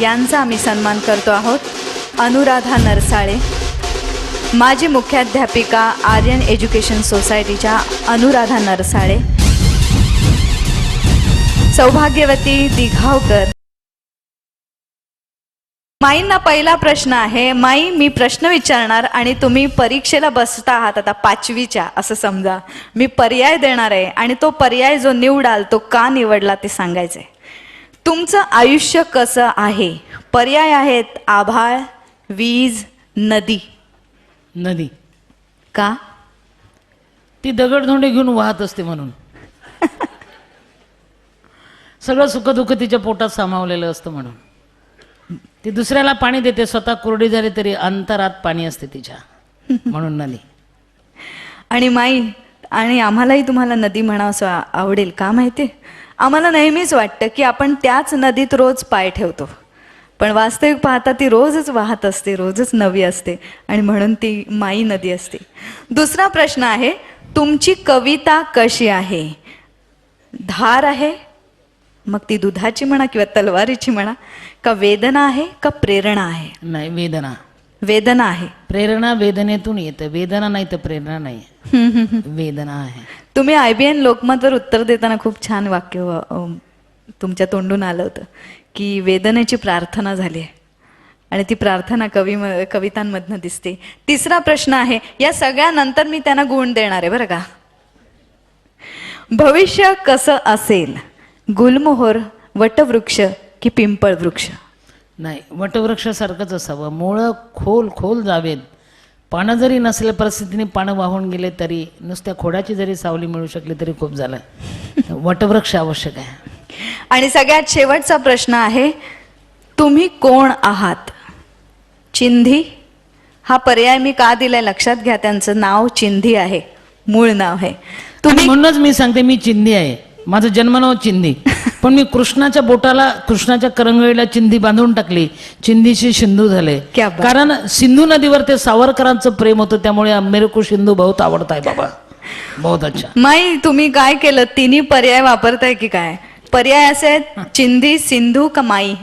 यांचा आम्ही सन्मान करतो आहोत. अनुराधा नरसाळे. माजी मुख्याध्यापिका आर्यन एज्युकेशन सोसायटीच्या अनुराधा नरसाळे. सौभाग्यवती दिघावकर. माईंना पहिला प्रश्न आहे. माई, मी प्रश्न विचारणार आणि तुम्ही परीक्षेला बसता आहात आता 5वीच्या असं समजा. मी पर्याय देणार आहे आणि तो पर्याय जो निवडाल तो का निवडला ते सांगायचंय. तुमचं आयुष्य कसं आहे? पर्याय आहेत आभाळ, वीज, नदी. नदी. का? ती दगडधोंडे घेऊन वाहत असते म्हणून. सगळं सुखदुःख तिच्या पोटात सामावलेलं असतं म्हणून. ती दुसऱ्याला पाणी देते, स्वतः कोरडी झाली तरी अंतरात पाणी असते तिच्या, म्हणून नदी. आणि माई, आणि आम्हालाही तुम्हाला नदी म्हणावं आवडेल. का माहिती? आम्हाला नेहमीच वाटतं की आपण त्याच नदीत रोज पाय ठेवतो, पण वास्तविक पाहता ती रोजच वाहत असते, रोजच नवी असते, आणि म्हणून ती माई नदी असते. दुसरा प्रश्न आहे, तुमची कविता कशी आहे? धार आहे, मग ती दुधाची म्हणा किंवा तलवारीची म्हणा, का वेदना आहे का प्रेरणा आहे? नाही, वेदना. वेदना आहे. प्रेरणा वेदनेतून येतं, वेदना नाही तर प्रेरणा नाही, वेदना आहे. तुम्ही IBN लोकमतवर उत्तर देताना खूप छान वाक्य तुमच्या तोंडून आलं होतं की वेदनेची प्रार्थना झाली आहे, आणि ती प्रार्थना कवितांमधनं दिसते. तिसरा प्रश्न आहे, या सगळ्यानंतर मी त्यांना गुण देणार आहे बरं का. भविष्य कसं असेल? गुलमोहर, वटवृक्ष की पिंपळ वृक्ष? नाही, वटवृक्षासारखंच असावं. मुळं खोल खोल जावेत, पानं जरी नसल्या परिस्थितीने पानं वाहून गेले तरी, नुसत्या खोडाची जरी सावली मिळू शकली तरी खूप झालं. वटवृक्ष आवश्यक आहे. आणि सगळ्यात शेवटचा प्रश्न आहे, तुम्ही कोण आहात? चिंधी हा पर्याय मी का दिलाय लक्षात घ्या. त्यांचं नाव चिंधी आहे, मूळ नाव आहे. तुम्ही म्हणूनच मी सांगते मी चिंधी आहे. माझं जन्मनाव चिंधी, पण मी कृष्णाच्या बोटाला, कृष्णाच्या करंगळीला चिंधी बांधून टाकली. चिंधीशी सिंधू झाले. क्या बात. कारण सिंधू नदीवर ते सावरकरांचं प्रेम होतं, त्यामुळे मेरे को सिंधू बहुत आवडत आहे बाबा. बहुत अच्छा. माई तुम्ही काय केलं, तिन्ही पर्याय वापरताय की काय? पर्याय असे आहेत, चिंधी, सिंधू का माई?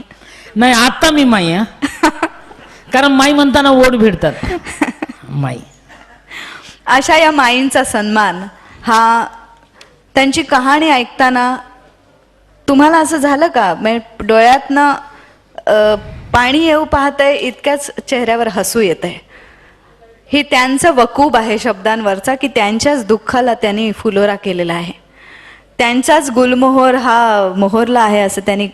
नाही, आता मी माई आहे. कारण माई म्हणताना ओढ भिडतात. माई. अशा या माईंचा सन्मान हा, त्यांची कहाणी ऐकताना तुम्हाला असं झालं का, म्हणजे डोळ्यातनं पाणी येऊ पाहतंय इतक्याच चेहऱ्यावर हसू येत आहे? ही त्यांचं वकूब आहे शब्दांवरचा, की त्यांच्याच दुःखाला त्यांनी फुलोरा केलेला आहे. त्यांचाच गुलमोहर हा मोहरला आहे असं त्यांनी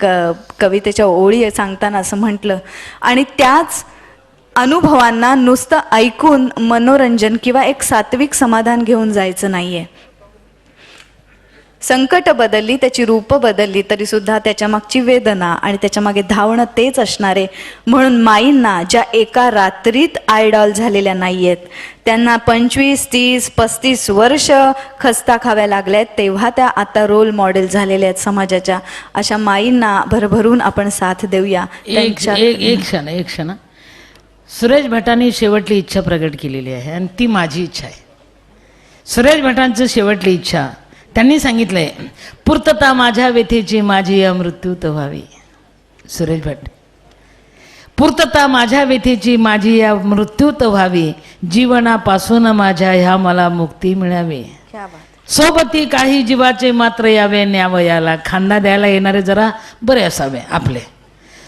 कवितेच्या ओळी सांगताना असं म्हटलं. आणि त्याच अनुभवांना नुसतं ऐकून मनोरंजन किंवा एक सात्विक समाधान घेऊन जायचं नाहीये. संकट बदलली, त्याची रूप बदलली, तरी सुद्धा त्याच्या मागची वेदना आणि त्याच्या मागे धावणं तेच असणारे. म्हणून माईंना ज्या एका रात्रीत आयडॉल झालेल्या नाहीयेत, त्यांना 25, 30, 35 वर्ष खस्ता खाव्या लागल्यात, तेव्हा त्या आता रोल मॉडेल झालेल्या आहेत समाजाच्या. अशा माईंना भरभरून आपण साथ देऊया. एक क्षण. सुरेश भटांनी शेवटली इच्छा प्रगट केलेली आहे आणि ती माझी इच्छा आहे. सुरेश भटांची शेवटली इच्छा त्यांनी सांगितलंय, पूर्तता माझ्या व्यथेची माझी या मृत्यूत व्हावी. सुरेश भट. पूर्तता माझ्या व्यथेची माझी या मृत्यूत व्हावी, जीवनापासून माझ्या ह्या मला मुक्ती मिळावी. सोबती काही जीवाचे मात्र यावे न्यावयाला. खांदा द्यायला येणारे जरा बरे असावे आपले.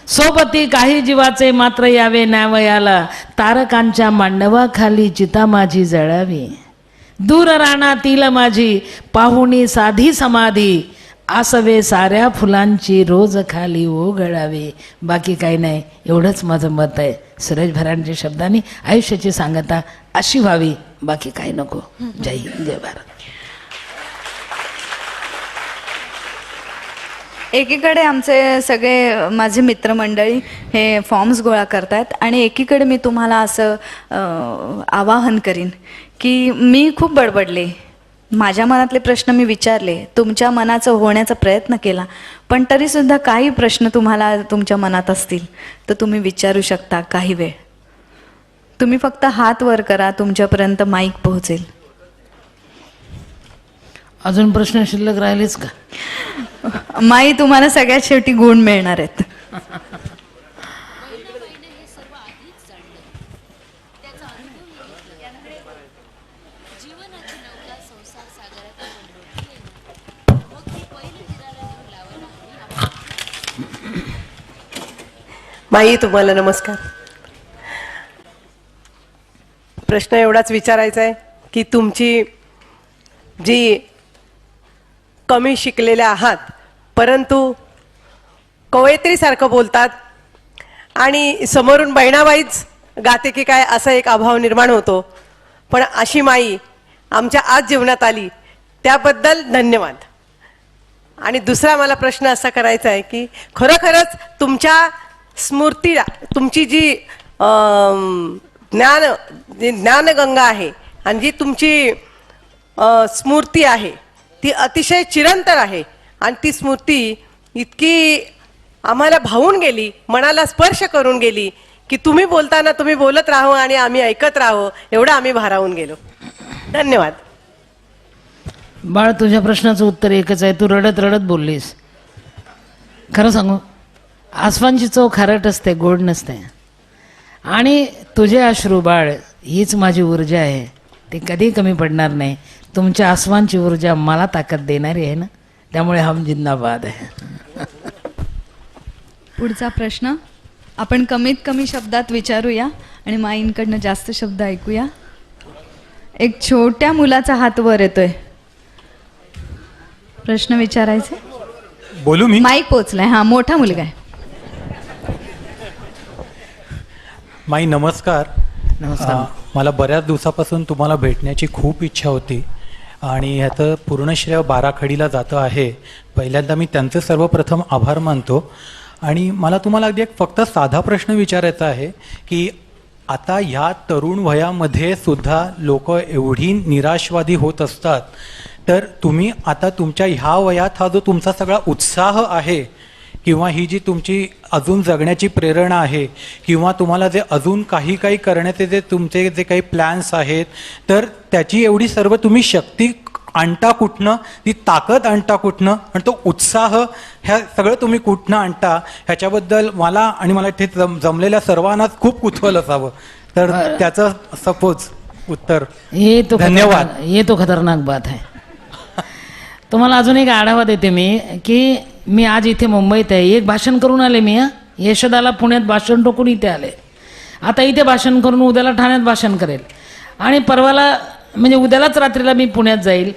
सोबती काही जीवाचे मात्र यावे न्यावयाला, तारकांच्या मांडवाखाली चिता माझी जळावी. दूर रानातील माझी पाहुणी साधी समाधी, आसवे साऱ्या फुलांची रोज खाली ओघळावी. बाकी काही नाही, एवढंच माझं मत आहे. सुरेश भटांच्या शब्दांनी आयुष्याची सांगता अशी व्हावी, बाकी काही नको. जय हिंद, जय भारत. एकीकडे आमचे सगळे माझे मित्रमंडळी हे फॉर्म्स गोळा करतायत आणि एकीकडे मी तुम्हाला असं आवाहन करीन की मी खूप बडबडले, माझ्या मनातले प्रश्न मी विचारले, तुमच्या मनाचं होण्याचा प्रयत्न केला, पण तरीसुद्धा काही प्रश्न तुम्हाला तुमच्या मनात असतील तर तुम्ही विचारू शकता. काही वेळ तुम्ही फक्त हात वर करा, तुमच्यापर्यंत माईक पोहोचेल. अजून प्रश्न शिल्लक राहिलेच का? माई, तुम्हाला सगळ्यात शेवटी गुण मिळणार आहेत. माई, तुम्हाला नमस्कार. प्रश्न एवढाच विचारायचा आहे की तुमची जी कमी शिकलेल्या आहात परंतु कवयित्रीसारखं बोलतात आणि समोरून बहिणाबाईच गाते की काय असा एक अभाव निर्माण होतो, पण अशी माई आमच्या आज जीवनात आली त्याबद्दल धन्यवाद. आणि दुसरा मला प्रश्न असा करायचा आहे की खरोखरच तुमच्या स्मृतीला, तुमची जी ज्ञानगंगा आहे आणि जी तुमची स्मृती आहे ती अतिशय चिरंतर आहे आणि ती स्मृती इतकी आम्हाला भावून गेली, मनाला स्पर्श करून गेली की तुम्ही बोलताना तुम्ही बोलत राहो आणि आम्ही ऐकत राहो, एवढं आम्ही भारावून गेलो. धन्यवाद. बाळ, तुझ्या प्रश्नाचं उत्तर एकच आहे. तू रडत रडत बोललीस. खरं सांगू, आसमानची चव खारट असते, गोड नसते. आणि तुझे अश्रू बाळ हीच माझी ऊर्जा आहे, ती कधी कमी पडणार नाही. तुमच्या आसमानची ऊर्जा मला ताकद देणारी आहे ना, त्यामुळे हम जिंदाबाद आहे. पुढचा प्रश्न आपण कमीत कमी शब्दात विचारूया आणि माईंकडनं जास्त शब्द ऐकूया. एक छोट्या मुलाचा हात वर येतोय. प्रश्न विचारायचे. बोलू मी? माईक पोचलाय. हा, मोठा मुलगा आहे. माई, नमस्कार. नमस्कार. मला बऱ्याच दिवसापासून तुम्हाला भेटण्याची खूप इच्छा होती आणि ह्याचं पूर्ण श्रेय बाराखडीला जातं आहे. पहिल्यांदा मी त्यांचे सर्वप्रथम आभार मानतो. आणि मला तुम्हाला अगदी एक फक्त साधा प्रश्न विचारायचा आहे की आता ह्या तरुण वयामध्ये सुद्धा लोक एवढी निराशवादी होत असतात, तर तुम्ही आता तुमच्या ह्या वयात हा जो तुमचा सगळा उत्साह आहे किंवा ही जी तुमची अजून जगण्याची प्रेरणा आहे किंवा तुम्हाला जे अजून काही काही करण्याचे जे तुमचे जे काही प्लॅन्स आहेत, तर त्याची एवढी सर्व तुम्ही शक्ती आणता कुठनं, ती ताकद आणता कुठनं आणि तो उत्साह ह्या सगळं तुम्ही कुठनं आणता, ह्याच्याबद्दल मला आणि मला इथे जमलेल्या सर्वांनाच खूप कुतूहल असावं. तर त्याचं सपोज उत्तर. धन्यवाद. ये तो खतरनाक बात है. तुम्हाला अजून एक आढावा देते मी की मी आज इथे मुंबईत आहे, एक भाषण करून आले मी. यशोदाला पुण्यात भाषण टोकून इथे आले. आता इथे भाषण करून उद्याला ठाण्यात भाषण करेल आणि परवाला म्हणजे उद्यालाच रात्रीला मी पुण्यात जाईल.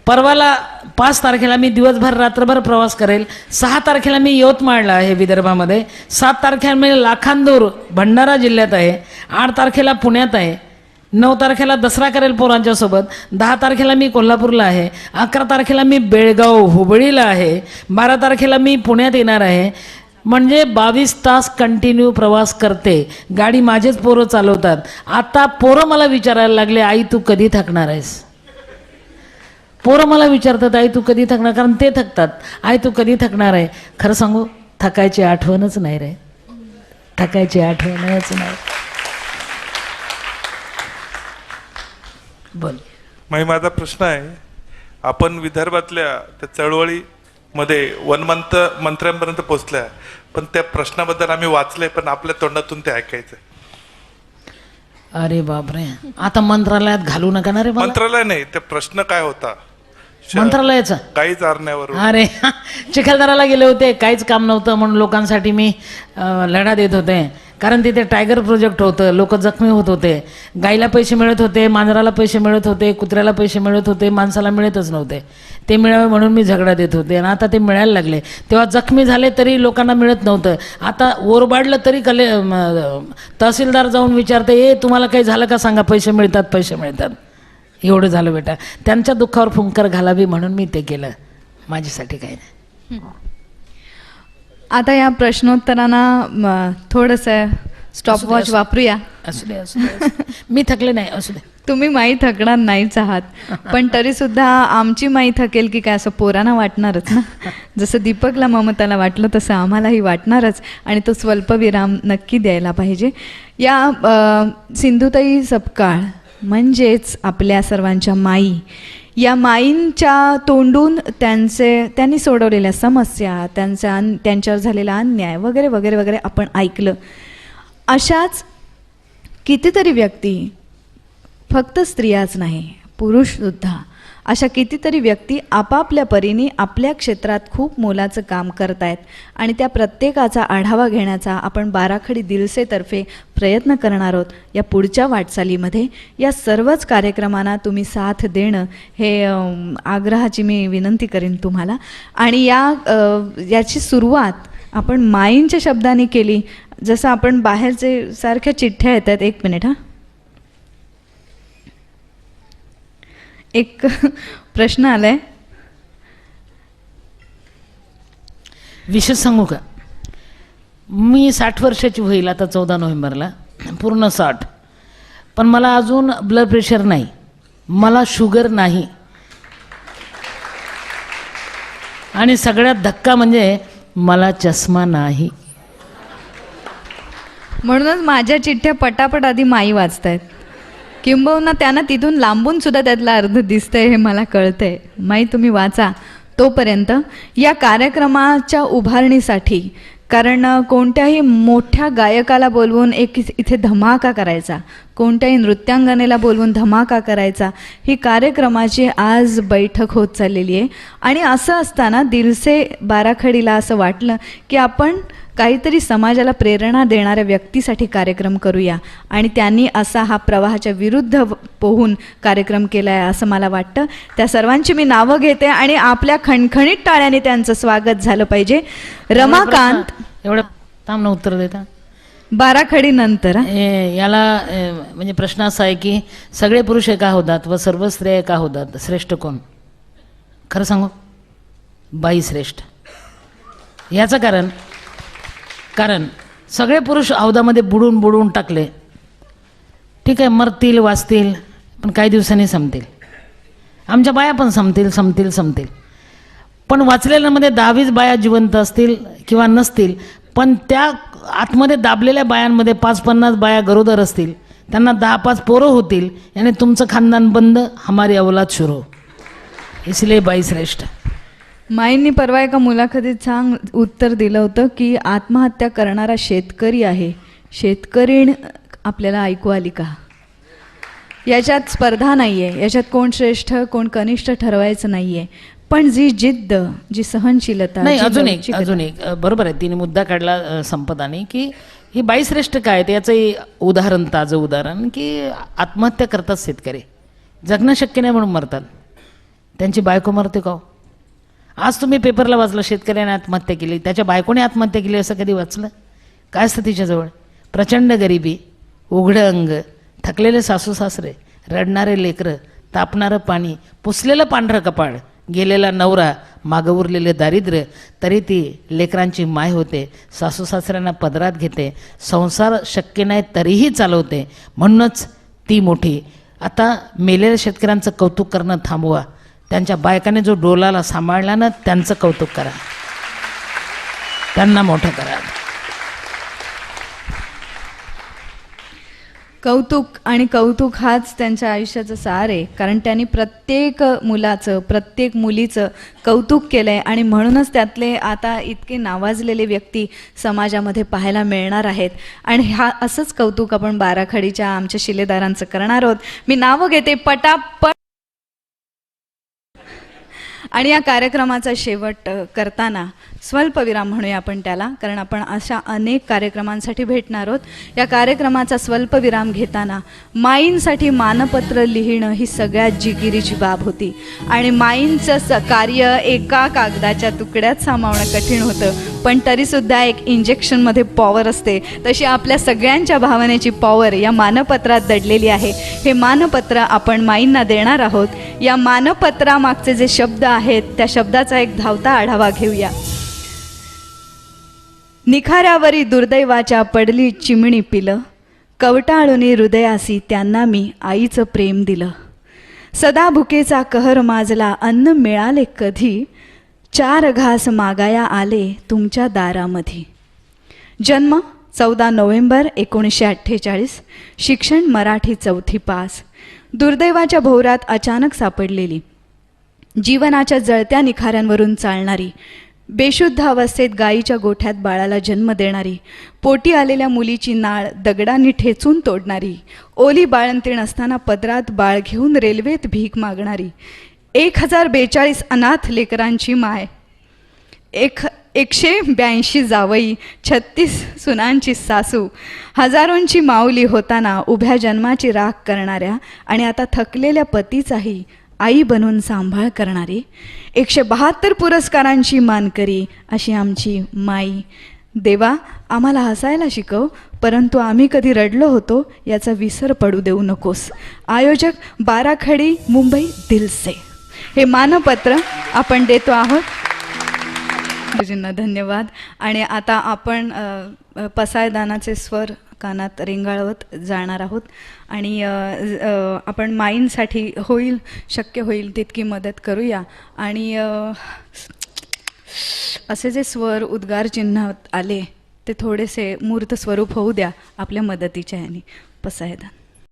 परवाला 5 तारखेला मी दिवसभर रात्रभर प्रवास करेल. 6 तारखेला मी यवतमाळला आहे विदर्भामध्ये. 7 तारखेला मी लाखांदूर भंडारा जिल्ह्यात आहे. 8 तारखेला पुण्यात आहे. 9 तारखेला दसरा करेल पोरांच्या सोबत. 10 तारखेला मी कोल्हापूरला आहे. 11 तारखेला मी बेळगाव हुबळीला आहे. 12 तारखेला मी पुण्यात येणार आहे. म्हणजे 22 तास कंटिन्यू प्रवास करते. गाडी माझेच पोरं चालवतात. आता पोरं मला विचारायला लागले, आई तू कधी थकणार आहेस. पोरं मला विचारतात, आई तू कधी थकणार, कारण ते थकतात. आई तू कधी थकणार आहे. खरं सांगू, थकायची आठवणच नाही रे, थकायची आठवणच नाही. बोल. माझा प्रश्न आहे, आपण विदर्भातल्या त्या चळवळीमध्ये मंत्र्यांपर्यंत पोहोचल्या, पण त्या प्रश्नाबद्दल आम्ही वाचले, पण आपल्या तोंडातून ते ऐकायचं. अरे बापरे, आता मंत्रालयात घालू नका ना रे मला. मंत्रालय नाही, ते प्रश्न काय होता मंत्रालयाचा. काही चारण्यावर. अरे चिखलदराला गेले होते, काहीच काम नव्हतं म्हणून लोकांसाठी मी लढा देत होते. कारण तिथे टायगर प्रोजेक्ट होतं, लोक जखमी होत होते. गाईला पैसे मिळत होते, मांजराला पैसे मिळत होते, कुत्र्याला पैसे मिळत होते, माणसाला मिळतच नव्हते. ते मिळावे म्हणून मी झगडा देत होते आणि आता ते मिळायला लागले. तेव्हा जखमी झाले तरी लोकांना मिळत नव्हतं. आता ओरबाडलं तरी तहसीलदार जाऊन विचारते, ए तुम्हाला काही झालं का सांगा, पैसे मिळतात पैसे मिळतात. एवढं झालं बेटा. त्यांच्या दुःखावर फुंकर घालावी म्हणून मी ते केलं, माझ्यासाठी काही नाही. आता या प्रश्नोत्तरांना थोडंसं स्टॉपवॉच वापरूया. असू दे असू दे. मी थकले नाही, असू दे. तुम्ही माई थकणार नाहीच आहात, पण तरी सुद्धा आमची माई थकेल की काय असं पोरांना वाटणारच ना. जसं दीपकला ममताला वाटलं तसं आम्हालाही वाटणारच आणि तो स्वल्पविराम नक्की द्यायला पाहिजे. या सिंधुताई सपकाळ म्हणजेच आपल्या सर्वांच्या माई, या माईंच्या तोंडून त्यांनी सोडवलेल्या समस्या, त्यांच्यावर झालेला अन्याय वगैरे वगैरे वगैरे आपण ऐकलं. अशाच कितीतरी व्यक्ती, फक्त स्त्रियाच नाही पुरुषसुद्धा, अशा कितीतरी व्यक्ती आपापल्या परीने आपल्या क्षेत्रात खूप मोलाचं काम करत आहेत आणि त्या प्रत्येकाचा आढावा घेण्याचा आपण बाराखडी दिलसेतर्फे प्रयत्न करणार आहोत. या पुढच्या वाटचालीमध्ये या सर्वच कार्यक्रमांना तुम्ही साथ देणं हे आग्रहाची मी विनंती करेन तुम्हाला. आणि याची सुरुवात आपण माईंच्या शब्दांनी केली. जसं आपण बाहेरचे सारख्या चिठ्ठ्या येतात. 1 मिनिट हां. एक प्रश्न आलाय, विशेष सांगू का, मी 60 वर्षाची होईल आता 14 नोव्हेंबरला, पूर्ण 60. पण मला अजून ब्लड प्रेशर नाही, मला शुगर नाही आणि सगळ्यात धक्का म्हणजे मला चष्मा नाही. म्हणूनच माझ्या चिठ्ठ्या पटापट आधी माई वाचतायत, किंबहुना त्यांना तिथून लांबून सुद्धा त्यातला अर्थ दिसतंय हे मला कळतंय. माई तुम्ही वाचा. तोपर्यंत या कार्यक्रमाच्या उभारणीसाठी, कारण कोणत्याही मोठ्या गायकाला बोलवून एक इथे धमाका करायचा, कोणत्याही नृत्यांगनेला बोलवून धमाका करायचा, ही कार्यक्रमाची आज बैठक होत चाललेली आहे. आणि असं असताना दिलसे बाराखडीला असं वाटलं की आपण काहीतरी समाजाला प्रेरणा देणाऱ्या व्यक्तीसाठी कार्यक्रम करूया आणि त्यांनी असा हा प्रवाहाच्या विरुद्ध पोहून कार्यक्रम केला आहे असं मला वाटतं. त्या सर्वांची मी नावं घेते आणि आपल्या खणखणीत टाळ्याने त्यांचं स्वागत झालं पाहिजे. रमाकांत, एवढं थांब ना उत्तर देता. बाराखडी नंतर याला म्हणजे प्रश्न असा आहे की सगळे पुरुष एका होतात व सर्व स्त्रिया एका होतात, श्रेष्ठ कोण? खरं सांगू, बाई श्रेष्ठ. याचं कारण सगळे पुरुष हौदामध्ये बुडून बुडून टाकले, ठीक आहे, मरतील वाचतील, पण काही दिवसांनी संपतील. आमच्या बाया पण संपतील. पण वाचलेल्यांमध्ये 10-20 बाया जिवंत असतील किंवा नसतील, पण त्या आतमध्ये दाबलेल्या बायांमध्ये 5-50 बाया गरोदर असतील, त्यांना 10-5 पोरं होतील, याने तुमचं खानदान बंद, हमारी औलाद शुरू. इसलिए बाई श्रेष्ठ. माईंनी परवा एका मुलाखतीत छान उत्तर दिलं होतं की आत्महत्या करणारा शेतकरी आहे, शेतकरीण आपल्याला ऐकू आली का? याच्यात स्पर्धा नाही आहे, याच्यात कोण श्रेष्ठ कोण कनिष्ठ ठरवायचं नाही आहे, पण जी जिद्द, जी सहनशीलता. नाही, जी अजून लवचिकता. एक बरोबर आहे, तिने मुद्दा काढला संपदाने की ही बाई श्रेष्ठ काय, त्याचं उदाहरण, ताजं उदाहरण की आत्महत्या करतात शेतकरी, जगणं शक्य नाही म्हणून मरतात, त्यांची बायको मरते का? आज तुम्ही पेपरला वाचलं शेतकऱ्याने आत्महत्या केली, त्याच्या बायकोने आत्महत्या केली असं कधी वाचलं? काय असतं तिच्याजवळ? प्रचंड गरिबी, उघडं अंग, थकलेले सासू सासरे, रडणारे लेकरं, तापणारं पाणी, पुसलेलं पांढरं कपाळ, गेलेला नवरा, मागं उरलेले दारिद्र्य, तरी ती लेकरांची माय होते, सासू सासऱ्यांना पदरात घेते, संसार शक्य नाही तरीही चालवते, म्हणूनच ती मोठी. आता मेलेल्या शेतकऱ्यांचं कौतुक करणं थांबवा, त्यांच्या बायकाने जो डोलाला सांभाळला ना त्यांचं कौतुक करा, त्यांना मोठं करा. कौतुक हाच त्यांच्या आयुष्याचं सार आहे, कारण त्यांनी प्रत्येक मुलाचं प्रत्येक मुलीचं कौतुक केलं आहे आणि म्हणूनच त्यातले आता इतके नावाजलेले व्यक्ती समाजामध्ये पाहायला मिळणार आहेत. आणि असंच कौतुक आपण बाराखडीच्या आमच्या शिलेदारांचं करणार आहोत. मी नावं घेते पटापट. आणि या कार्यक्रमाचा शेवट करताना स्वल्पविराम म्हणूया आपण त्याला, कारण आपण अशा अनेक कार्यक्रमांसाठी भेटणार आहोत. या कार्यक्रमाचा स्वल्पविराम घेताना माईंसाठी मानपत्र लिहिणं ही सगळ्यात जिकिरीची बाब होती आणि माईंचं कार्य एका कागदाच्या तुकड्यात सामावणं कठीण होतं, पण तरीसुद्धा एक इंजेक्शनमध्ये पॉवर असते, तशी आपल्या सगळ्यांच्या भावनेची पॉवर या मानपत्रात दडलेली आहे. हे मानपत्र आपण माईंना देणार आहोत. या मानपत्रामागचे जे शब्द आहेत त्या शब्दाचा एक धावता आढावा घेऊया. निखाऱ्यावरी दुर्दैवाच्या पडली चिमणी पिलं, कवटाळूनी हृदयासी त्यांना मी आईचं प्रेम दिलं. सदा भुकेचा कहर माजला अन्न मिळाले कधी, 4 घास मागाया आले तुमच्या दारामध्ये. जन्म 14 नोव्हेंबर 1948. शिक्षण मराठी 4थी पास. दुर्दैवाच्या भोवरात अचानक सापडलेली, जीवनाच्या जळत्या निखाऱ्यांवरून चालणारी, बेशुद्ध अवस्थेत गायीच्या गोठ्यात बाळाला जन्म देणारी, पोटी आलेल्या मुलीची नाळ दगडांनी ठेचून तोडणारी, ओली बाळंतीण असताना पदरात बाळ घेऊन रेल्वेत भीक मागणारी, 1042 अनाथ लेकरांची माय, 182 जावई, 36 सुनांची सासू, हजारोंची माऊली होताना उभ्या जन्माची राख करणाऱ्या आणि आता थकलेल्या पतीचाही आई बनून सांभाळ करणारी, 172 पुरस्कारांची मानकरी अशी आमची माई. देवा, आम्हाला हसायला शिकव, परंतु आम्ही कधी रडलो होतो याचा विसर पडू देऊ नकोस. आयोजक बाराखडी, मुंबई, दिल से. हे मानपत्र आपण देतो आहोत. गुरुजींना धन्यवाद. आणि आता आपण पसायदानाचे स्वर कानात रेंगाळवत जाणार आहोत आणि आपण माईंसाठी शक्य होईल तितकी मदत करूया. आणि असे जे स्वर उद्गार चिन्ह आले ते थोडेसे मूर्त स्वरूप होऊ द्या आपल्या मदतीच्या ह्यानी. पसायदान.